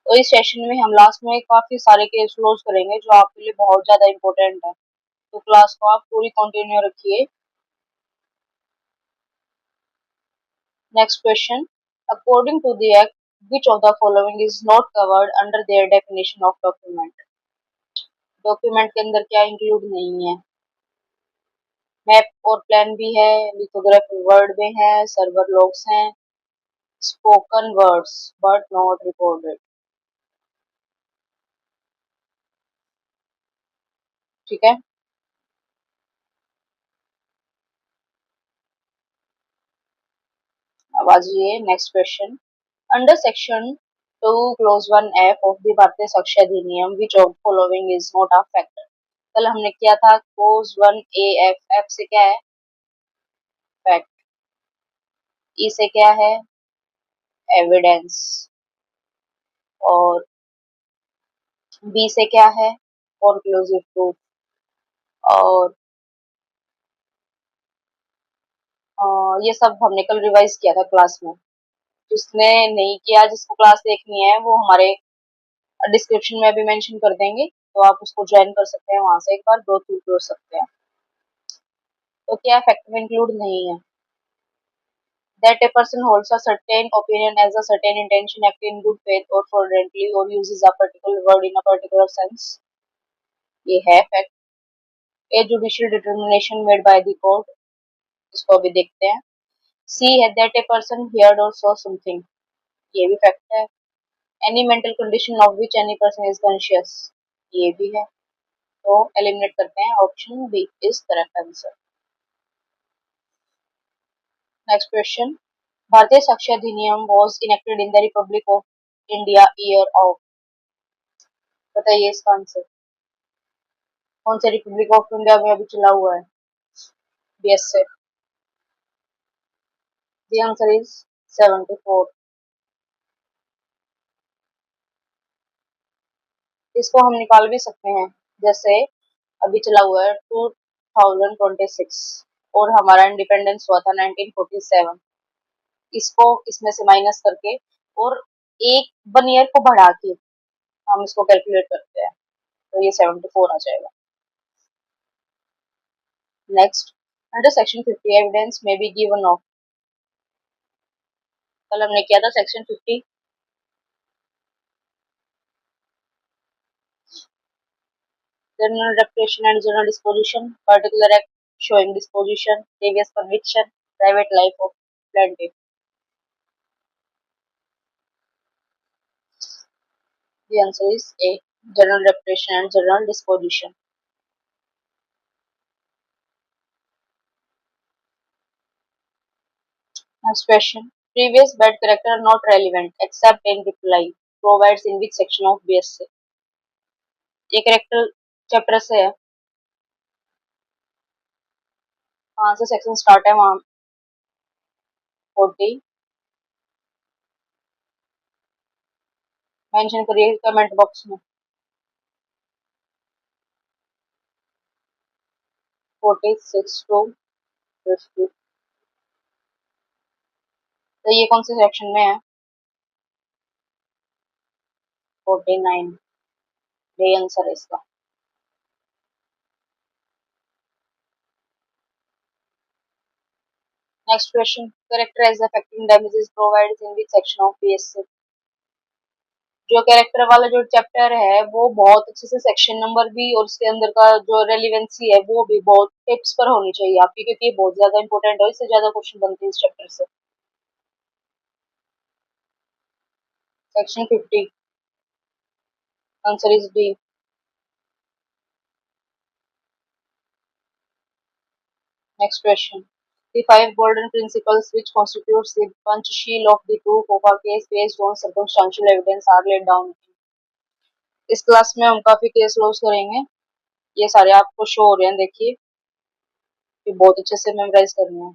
S1: तो इस session में हम last में काफी सारे केस क्लोज करेंगे जो आपके लिए बहुत ज्यादा इंपॉर्टेंट है, तो क्लास को आप पूरी कंटिन्यू रखिए। Next question, according to the act which of the following is not covered under their definition of document? Document के अंदर क्या इंक्लूड नहीं है? मैप और प्लान भी है, लिथोग्राफी वर्ड में है, सर्वर लॉग्स हैं, spoken words but not recorded. ठीक है, अब आ जाइए next question. Under section 2 close 1 F of the भारतीय साक्ष्य अधिनियम which of following is not a factor? कल हमने किया था क्लोज 1 A F से क्या है? फैक्ट। ई से क्या है? एविडेंस। और बी से क्या है? Conclusive proof. और ये सब हमने कल रिवाइज किया था क्लास में। जिसने नहीं किया, जिसको क्लास देखनी है वो हमारे डिस्क्रिप्शन में भी मेंशन कर देंगे, तो आप उसको ज्वाइन कर सकते हैं, वहां से एक बार गो थ्रू कर सकते हैं। तो क्या फैक्ट में इंक्लूड नहीं है? That a person holds a certain opinion as a certain intention act in good faith और फ्रॉडुलेंटली और uses a particular word in a particular sense, ये है fact. A judicial determination made by the court, इसको अभी देखते हैं। See है that a person heard और सॉ समथिंग, ये भी फैक्ट है। Any mental condition of which any person is conscious, ये भी है। तो एलिमिनेट करते हैं, option B is correct answer. Next question, Bharatiya Sakshya Adhiniyam was enacted in the republic of India year of, बताइए इसका आंसर। कौन से रिपब्लिक ऑफ इंडिया में अभी चला हुआ है बीएसएफ? The answer is 74। इसको हम निकाल भी सकते हैं, जैसे अभी चला हुआ है 2026 और हमारा इंडिपेंडेंस हुआ था 1947। इसको इसमें से माइनस करके और एक 1 ईयर को बढ़ा के हम इसको कैलकुलेट करते हैं, तो ये 74 आ जाएगा। नेक्स्ट, अंडर सेक्शन 50 एविडेंस में बी गिवन ऑफ। कल हमने किया था section 50। General reputation and general disposition, particular act showing disposition, previous conviction, private life of plaintiff. The answer is A. General reputation and general disposition. Next question. Previous bad character not relevant except in reply. Provides in which section of BSc? ये character chapter से है, कहाँ से section start है वहाँ 40 mention करिए comment box में। 46 to 50। तो ये कौन से सेक्शन में है? 49। ये आंसर है इसका। Next question, characterise affecting damages provides in which section of BSC? जो कैरेक्टर वाला जो चैप्टर है वो बहुत अच्छे से सेक्शन नंबर भी और उसके अंदर का जो रेलिवेंसी है वो भी बहुत टिप्स पर होनी चाहिए आपकी, क्योंकि ये बहुत ज्यादा इंपॉर्टेंट है, इससे ज्यादा क्वेश्चन बनते हैं इस चैप्टर से। Section 50, answer is B. Next question, the five golden principles which constitutes the Panchasheel of the proof of a case based on circumstantial evidence are laid down. इस क्लास में हम काफी केस क्लोज करेंगे, ये सारे आपको show हो रहे हैं, देखिए ये बहुत अच्छे से मेमोराइज करने हैं।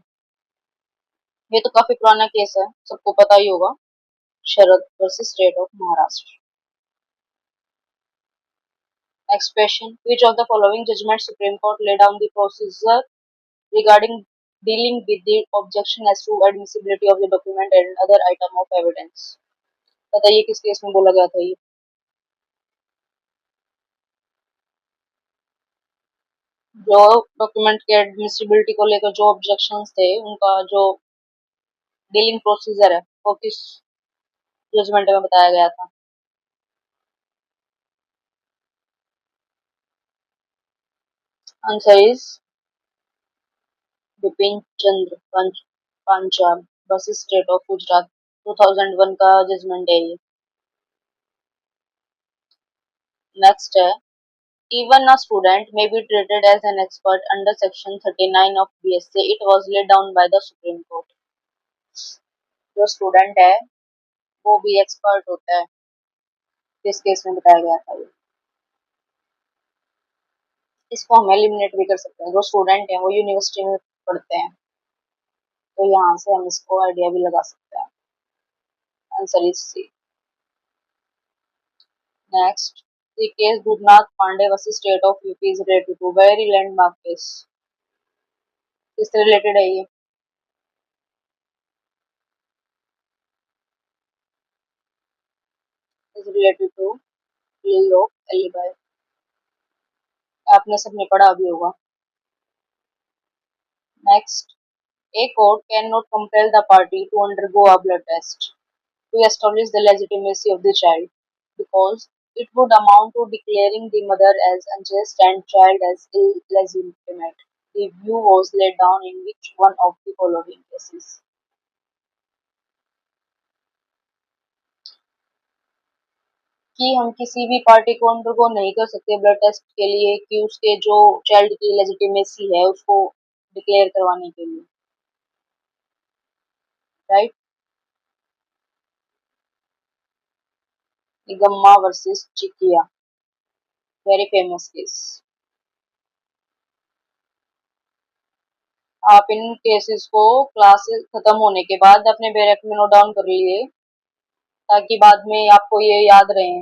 S1: ये तो काफी पुराना केस है, सबको पता ही होगा, Sharad versus state of Maharashtra. Next question, which of the following judgment Supreme Court laid down the procedure regarding dealing with the objection as to admissibility of the document and other item of evidence? बताइए किस case में बोला गया था ये? जो document के admissibility को लेकर जो ऑब्जेक्शंस थे उनका जो डीलिंग प्रोसीजर है वो किस जजमेंट में बताया गया था? Answer is Bipin Chandra Panchal versus state of Gujarat, 2001 का जजमेंट है ये। नेक्स्ट है, even a student may be treated as an expert under section 39 of BSc, it was laid down by the Supreme Court. जो स्टूडेंट है वो भी एक्सपर्ट होता है, किस केस में बताया गया था ये? इसको हम एलिमिनेट भी कर सकते हैं, जो स्टूडेंट है वो यूनिवर्सिटी में पढ़ते हैं, तो यहाँ से हम इसको आइडिया भी लगा सकते हैं। Answer is C. Next, the case Dudnath Pandey versus State of UP is related to very landmark case. किससे रिलेटेड है ये? is related to plea of alibi. आपने सबने पढ़ा भी होगा। Next, a court cannot compel the party to undergo a blood test to establish the legitimacy of the child because it would amount to declaring the mother as unjust and child as illegitimate. The view was laid down in which one of the following cases? कि हम किसी भी party को undergo नहीं कर सकते blood test के लिए कि उसके जो चाइल्ड की लेजिटिमेसी है उसको डिक्लेयर करवाने के लिए, right? Nigamma versus Chikiya, very famous case. आप इन केसेस को क्लास खत्म होने के बाद अपने बैरक में नोट डाउन कर लिए ताकि बाद में आपको ये याद रहे.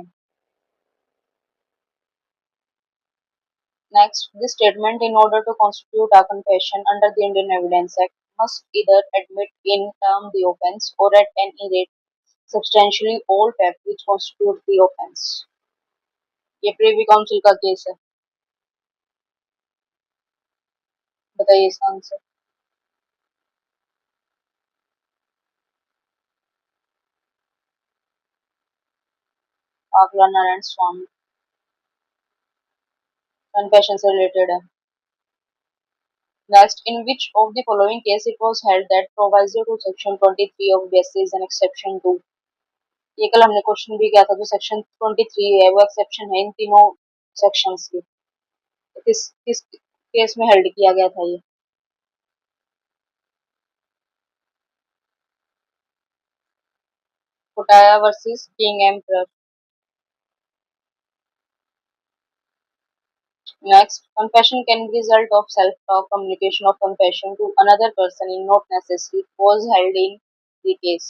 S1: Next, this statement, in order to constitute a confession under the Indian Evidence Act, must either admit in term the offence or at any rate substantially all facts which constitute the offence. ये Privi council का case है. बताइए इसका answer. आकला Narayan स्वामी. Confession से related है. Next, in which of the following case it was held that proviso to section 23 of BSc is an exception to. ये कल हमने क्वेश्चन भी किया था. जो सेक्शन 23 है वो एक्सेप्शन है इन तीनों सेक्शंस की. किस किस केस में हेल्ड किया गया था ये. Kotayya versus king emperor. Next, confession can be result of self-talk. Communication of confession to another person is not necessary was held in the case.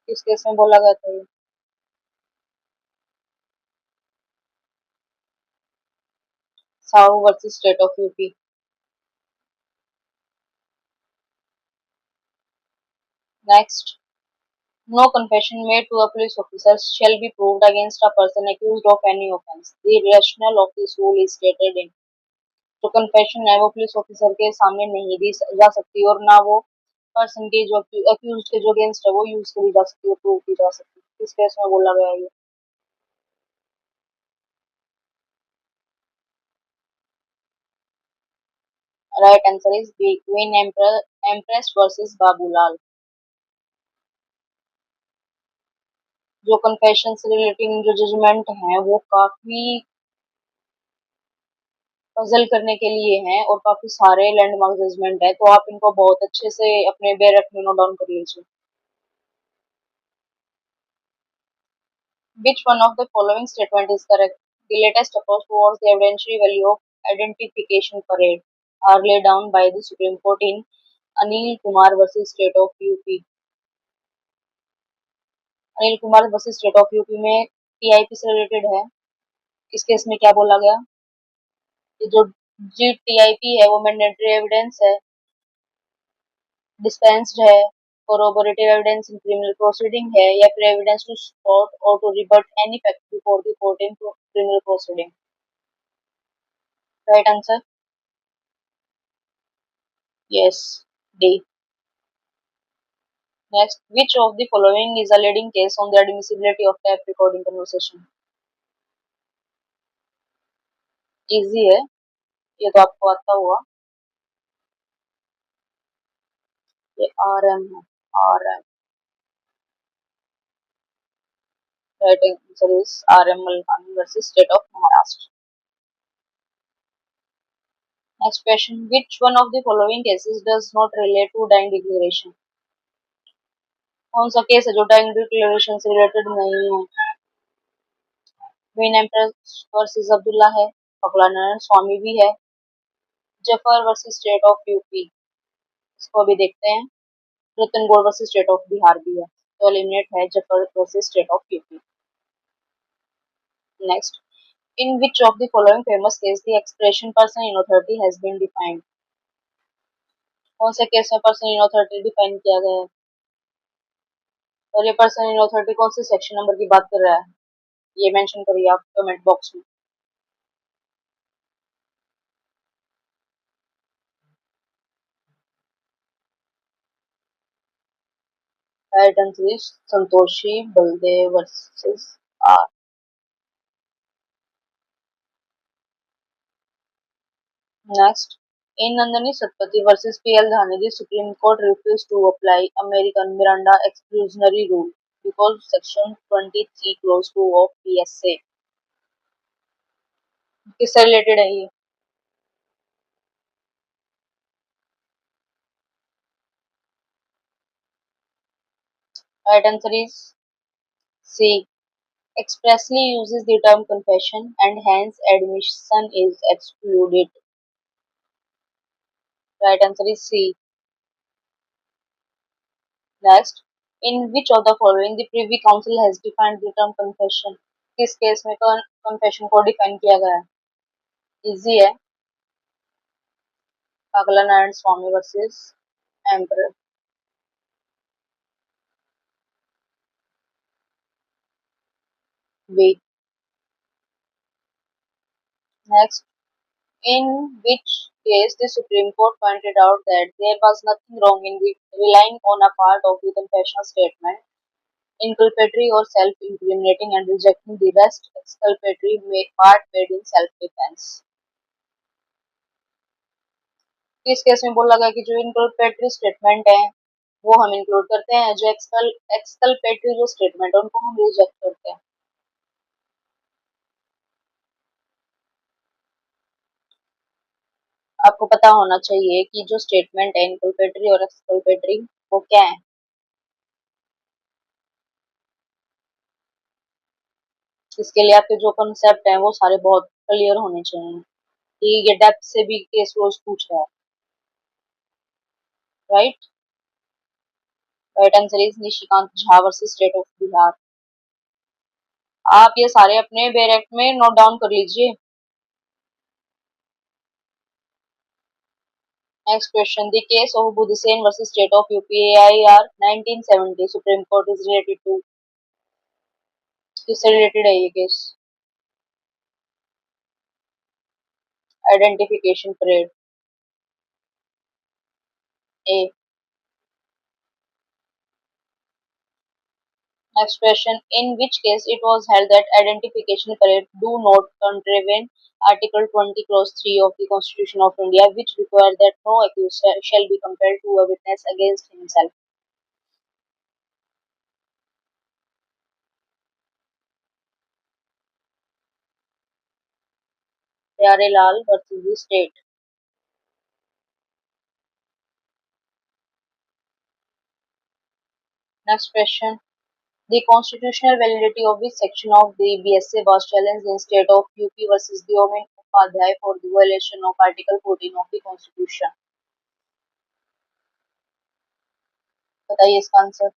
S1: किस केस में बोला गया था ये. Sahu versus state of UP. Next, no confession made to a police officer shall be proved against a person accused of any offence. The rationale of this rule is stated in. जो confession है वो police officer के सामने नहीं दी जा सकती और ना वो पर्सन के जो अक्यूज के जो अगेंस्ट है वो यूज करी जा सकती है, प्रूव की जा सकती है. किस केस में बोला गया ये. Right answer is B, Queen Empress versus Babulal. जो कन्फेशन से रिलेटिंग जो जजमेंट है वो काफी पजल करने के लिए हैं और काफी सारे लैंडमार्क जजमेंट है, तो आप इनको बहुत अच्छे से अपने बैरक में नोट डाउन कर लीजिए. Which one of the following statement is correct? The latest approach towards the evidentiary value of identification parade are laid down by the Supreme Court in Anil Kumar versus State of UP. Anil Kumar versus state of UP में TIP से related है. इस case में क्या बोला गया कि जो जी टीआईपी है वो मैंडेटरी एविडेंस है, डिस्पेंस्ड है, corroborative evidence in criminal proceeding है या फिर evidence to support or to rebut any fact before the court in criminal proceeding. Right answer? Yes, D. Next, which of the following is a leading case on the admissibility of tape recording conversation? Easy है, ये तो आपको आता हुआ. ये RM है, RM. Right answer is RM Malkani versus State of Maharashtra. Next question, which one of the following cases does not relate to dying declaration? कौन सा केस है जो डाइंग डिक्लेरेशन से रिलेटेड नहीं है. क्वीन एम्प्रेस वर्सेस अब्दुल्ला है, पकला नारायण स्वामी भी है, Zafar versus state of UP. इसको भी देखते हैं. Ratan Gaur versus state of Bihar भी है, तो एलिमिनेट है Zafar versus state of UP. Next, in which of the following famous case the expression person in authority has been defined. कौन से केस में पर्सन इन अथॉरिटी डिफाइन किया गया है और ये पर्सन इन अथॉरिटी कौन से सेक्शन नंबर की बात कर रहा है ये मेंशन करिए आप कमेंट बॉक्स में. Right answer is Santoshi Baldev versus R. Next, in Nandini Satpathy versus P.L. Dhani, the Supreme Court refused to apply American Miranda exclusionary rule because Section 23 Clause 2 of PSA. किससे रिलेटेड है ये. Right answer is C, expressly uses the term confession and hence admission is excluded. Right answer is C. Next, in which of the following the Privy Council has defined the term confession? किस case में confession को define किया गया है? Easy है, Pakala Narayana Swami versus emperor. B. Next, in which case the Supreme Court pointed out that there was nothing wrong in relying on a part of the confessional statement, inculpatory or self-incriminating, and rejecting the rest exculpatory part made in self-defense. इस case में बोला गया कि जो इनकल्पेटरी statement है वो हम include करते हैं, जो एक्सकल्पेटरी जो स्टेटमेंट है उनको हम रिजेक्ट करते हैं. आपको पता होना चाहिए कि जो स्टेटमेंट है इनकल्पेटरी और एक्सकल्पेटरी वो क्या है. इसके लिए आपके जो कॉन्सेप्ट हैं वो सारे बहुत क्लियर होने चाहिए कि ये डेप्थ से भी केस रोज पूछ रहा है. Right. Right answer is Nishikant Jha versus state of Bihar. आप ये सारे अपने बैरेक्ट में नोट डाउन कर लीजिए. Next question, the case of Budhsen versus state of UP AIR 1970 Supreme Court is related to. किससे रिलेटेड है ये case? Identification parade. A. Next question. In which case it was held that identification parade do not contravene Article 20 Clause 3 of the Constitution of India, which require that no accused shall be compelled to a witness against himself. Pyarelal versus the state. Next question. The constitutional validity of which section of the BSA was challenged in state of UP versus the Omen Upadhyay for the violation of Article 14 of the Constitution. बताइए इसका answer.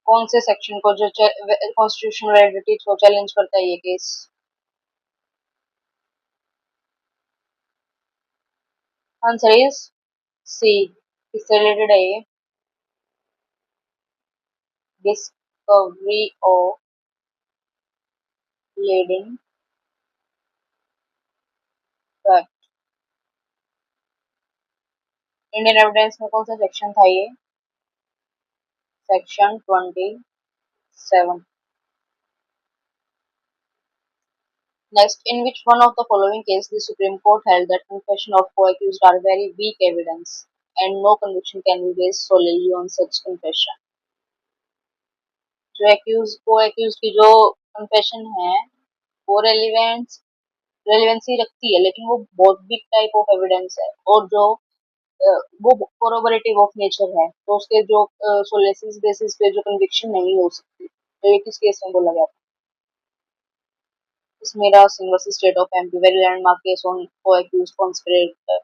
S1: कौन से section को जो constitutional validity को challenge करता है ये केस? आंसर इज सी. किससे रिलेटेड है ये? Discovery of leading fact. Indian evidence में कौन सा सेक्शन था ये? Section 27. Next, in which one of the following case the Supreme Court held that confession of co-accused are very weak evidence and no conviction can be based solely on such confession. जो accused co-accused की जो confession है वो relevancy रखती है लेकिन वो बहुत बिग टाइप ऑफ एविडेंस है और जो वो कोरोबरेटिव ऑफ नेचर है तो उसके जो सोलेसिस बेसिस पे जो कन्विक्शन नहीं हो सकती. तो ये किस केस में बोला गया था? Ismira Singh versus State of MP, very landmark case on co-accused conspirator.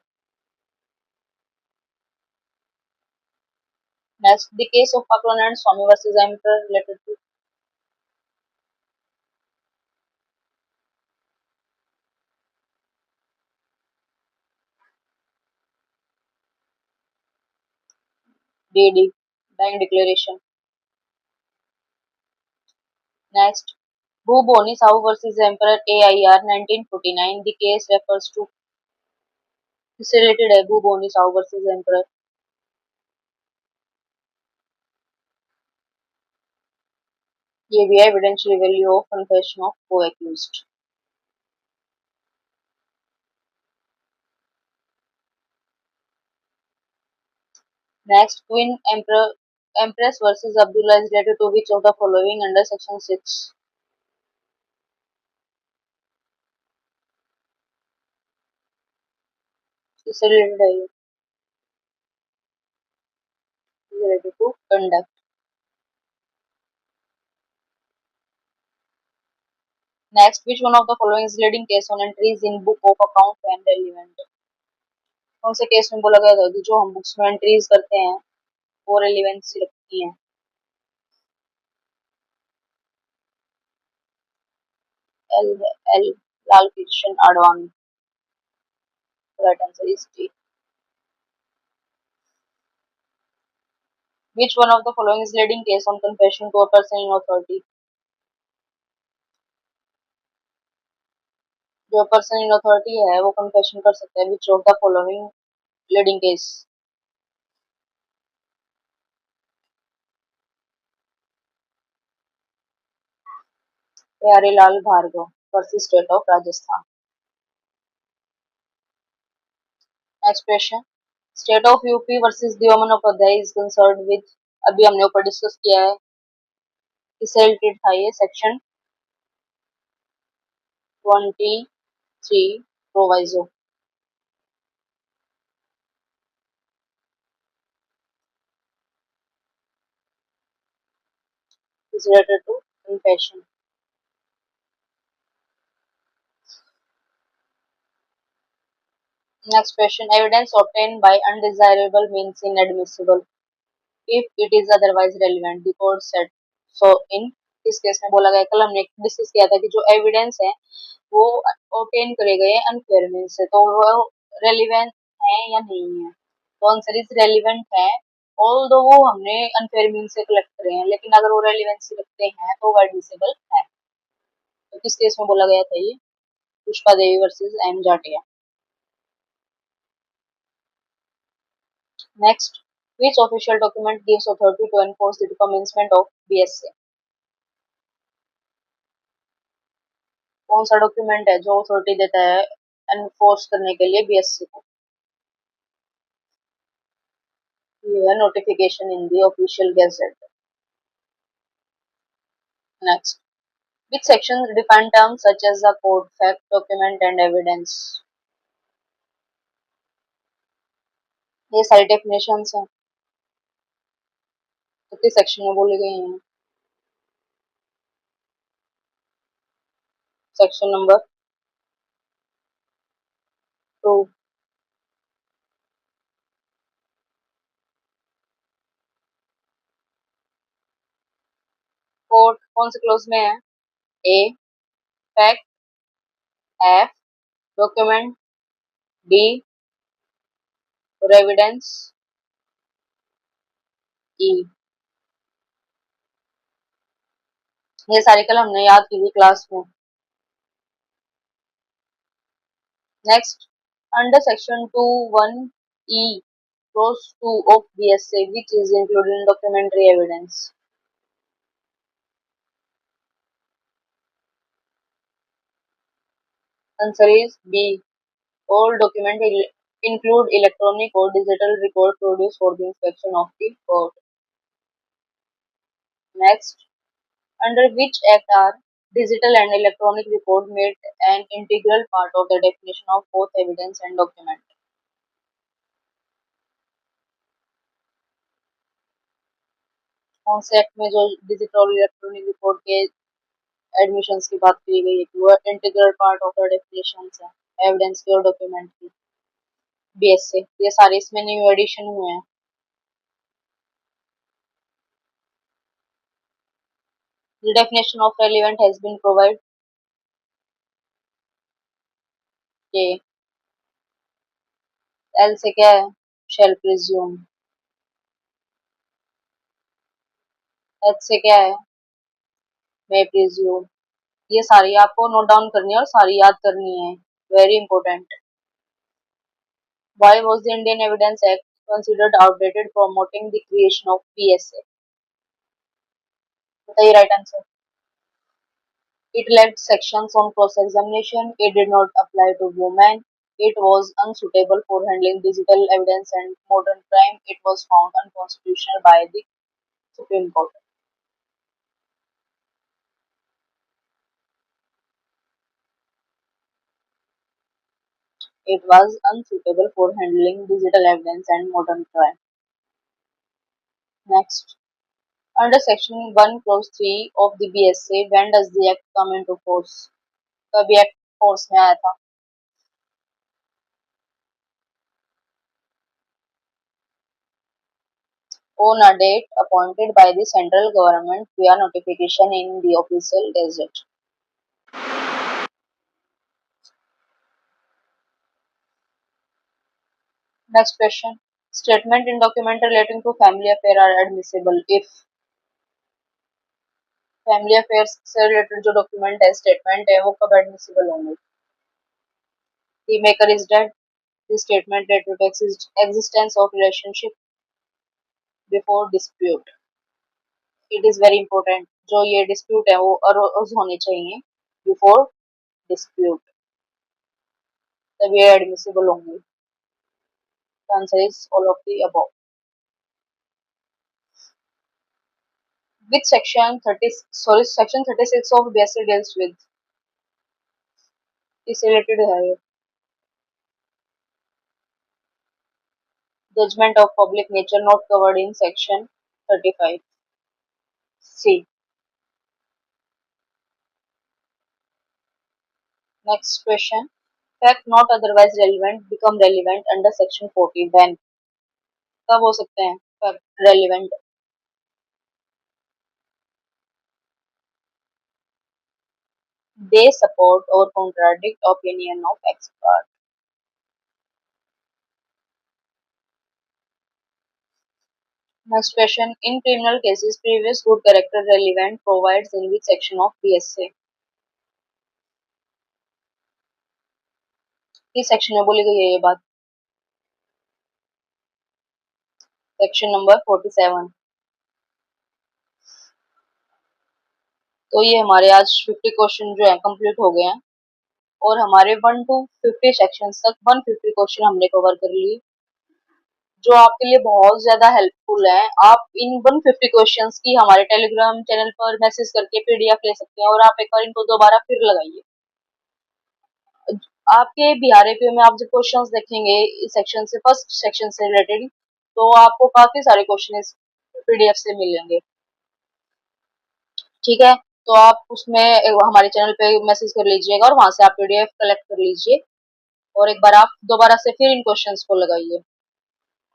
S1: Next, the case of Paklan and Swami versus Emperor related to. DD, Dying Declaration. Next, Bhuboni Sahu versus Emperor AIR 1949. The case refers to. This related है Bhuboni Sahu versus Emperor. ये भी है evidentiary value of confession of co-accused. Next, Queen Empress versus Abdullah is related to which of the following under section 6? This related है related to conduct. Next, which one of the following is leading case on entries in book of account and relevant? कौन से case में बोला गया था कि जो हम बुक्स में एंट्रीज करते हैं वो रेलिवेंसी रखती हैं? एल है, L, Lal Krishna Advani. Right answer is D. Which one of the following is leading case on confession to a person in authority? जो पर्सन इन अथॉरिटी है वो कन्फेशन कर सकता है। Which of the following leading case? Pyarelal Bhargava versus state of Rajasthan. Next question, state of UP versus Deoman Upadhyaya is concern with, अभी हमने ऊपर discuss किया है, किससे रिलेटेड था ये section 23 proviso, is related to confession. Next question, evidence obtained by undesirable means inadmissible if it is otherwise relevant, the court said so in, इस case में बोला गया, कल हमने डिस्कस किया था कि जो एविडेंस है वो ऑब्टेन करे गए अनफेयर मीन्स से, तो वो रेलिवेंट है या नहीं है? तो आंसर इज रेलिवेंट है, ऑल दो वो हमने अनफेयर मीन्स से कलेक्ट करे हैं, लेकिन अगर वो रेलिवेंसी रखते हैं तो वो एडमिसिबल है। तो किस केस में बोला गया था ये? Pushpa Devi versus M Jatia. Next, which official document gives authority to enforce the commencement of BSc? कौन सा डॉक्यूमेंट है जो अथॉरिटी देता है एनफोर्स करने के लिए बीएससी को? ये है notification in the official gazette. Next, which sections define terms such as the code, fact, document and evidence? ये सारी डेफिनेशंस हैं, तो किस सेक्शन में बोली गई हैं? Section number 2। कोड कौन से क्लोज में है? A fact, F document, D और एविडेंस, ई। ये सारी कल हमने याद की थी क्लास में। Next, under section 21E clause 2 of BSA, which is included in documentary evidence? Answer is B. All documents include electronic or digital record produced for the inspection of the court. Next, under which act are digital and electronic record made an integral part of the definition of both evidence and document? कौन से act में जो digital और electronic record के admissions की बात की गई है कि वो integral part of the definition है एविडेंस की और डॉक्यूमेंट की? बीएसए, ये सारे इसमें न्यू एडिशन हुए हैं। The definition of relevant has been provided. ये एल से क्या है? shall presume। एच से क्या है? may presume। ये सारी आपको नोट डाउन करनी है और सारी याद करनी है, very important. Why was the Indian Evidence Act considered outdated, promoting the creation of PSA? बताइए right answer. It lacked sections on cross-examination. It did not apply to women. It was unsuitable for handling digital evidence and modern crime. It was found unconstitutional by the Supreme Court. It was unsuitable for handling digital evidence and modern crime. Next, under Section 1 Clause 3 of the BSA, when does the Act come into force? कभी act force में आया था? On a date appointed by the central government via notification in the official gazette. Next question. Statement in document relating to family affair are admissible if family affairs से related जो document है, statement है, वो कब admissible होंगे? The maker is dead, the statement related to existence of relationship before dispute. It is very important, जो ये dispute है वो अरोज होने चाहिए बिफोर डिस्प्यूट, तभी ये एडमिसिबल होंगे। Answer is all of the above. Which section 36 of BSc deals with? किससे रिलेटेड है ये? Judgment of public nature not covered in section 35. C. Next question. Fact not otherwise relevant become relevant under section 40 when? कब हो सकते हैं fact relevant? They support or contradict opinion of expert. Next question. In criminal cases, previous good character relevant provides in which section of BSA? किस section में बोली गई है ये बात? Section number 47। तो ये हमारे आज 50 क्वेश्चन जो है कंप्लीट हो गए हैं और हमारे 1 to 50 सेक्शंस तक 150 क्वेश्चन हमने कवर कर लिए, जो आपके लिए बहुत ज्यादा हेल्पफुल है। आप इन 150 क्वेश्चंस की हमारे टेलीग्राम चैनल पर मैसेज करके पीडीएफ ले सकते हैं और आप एक बार इनको दोबारा फिर लगाइए। आपके बिहार में आप जब क्वेश्चंस देखेंगे इस सेक्शन से, फर्स्ट सेक्शन से रिलेटेड, तो आपको काफी सारे क्वेश्चन इस पीडीएफ से मिलेंगे। ठीक है, तो आप उसमें हमारे चैनल पे मैसेज कर लीजिएगा और वहां से आप पीडीएफ कलेक्ट कर लीजिए और एक बार आप दोबारा से फिर इन क्वेश्चंस को लगाइए।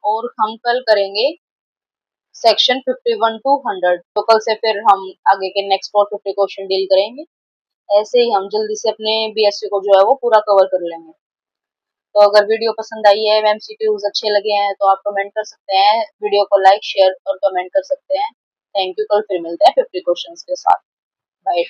S1: और हम कल करेंगे सेक्शन 51 टू 100, तो कल से फिर हम आगे के नेक्स्ट और 50 क्वेश्चन डील करेंगे। ऐसे ही हम जल्दी से अपने बीएससी को जो है वो पूरा कवर कर लेंगे। तो अगर वीडियो पसंद आई है, एमसीक्यूज अच्छे लगे हैं, तो आप कमेंट कर सकते हैं, वीडियो को लाइक शेयर और कमेंट कर सकते हैं। थैंक यू, कल फिर मिलते हैं 50 क्वेश्चंस के साथ। बाय।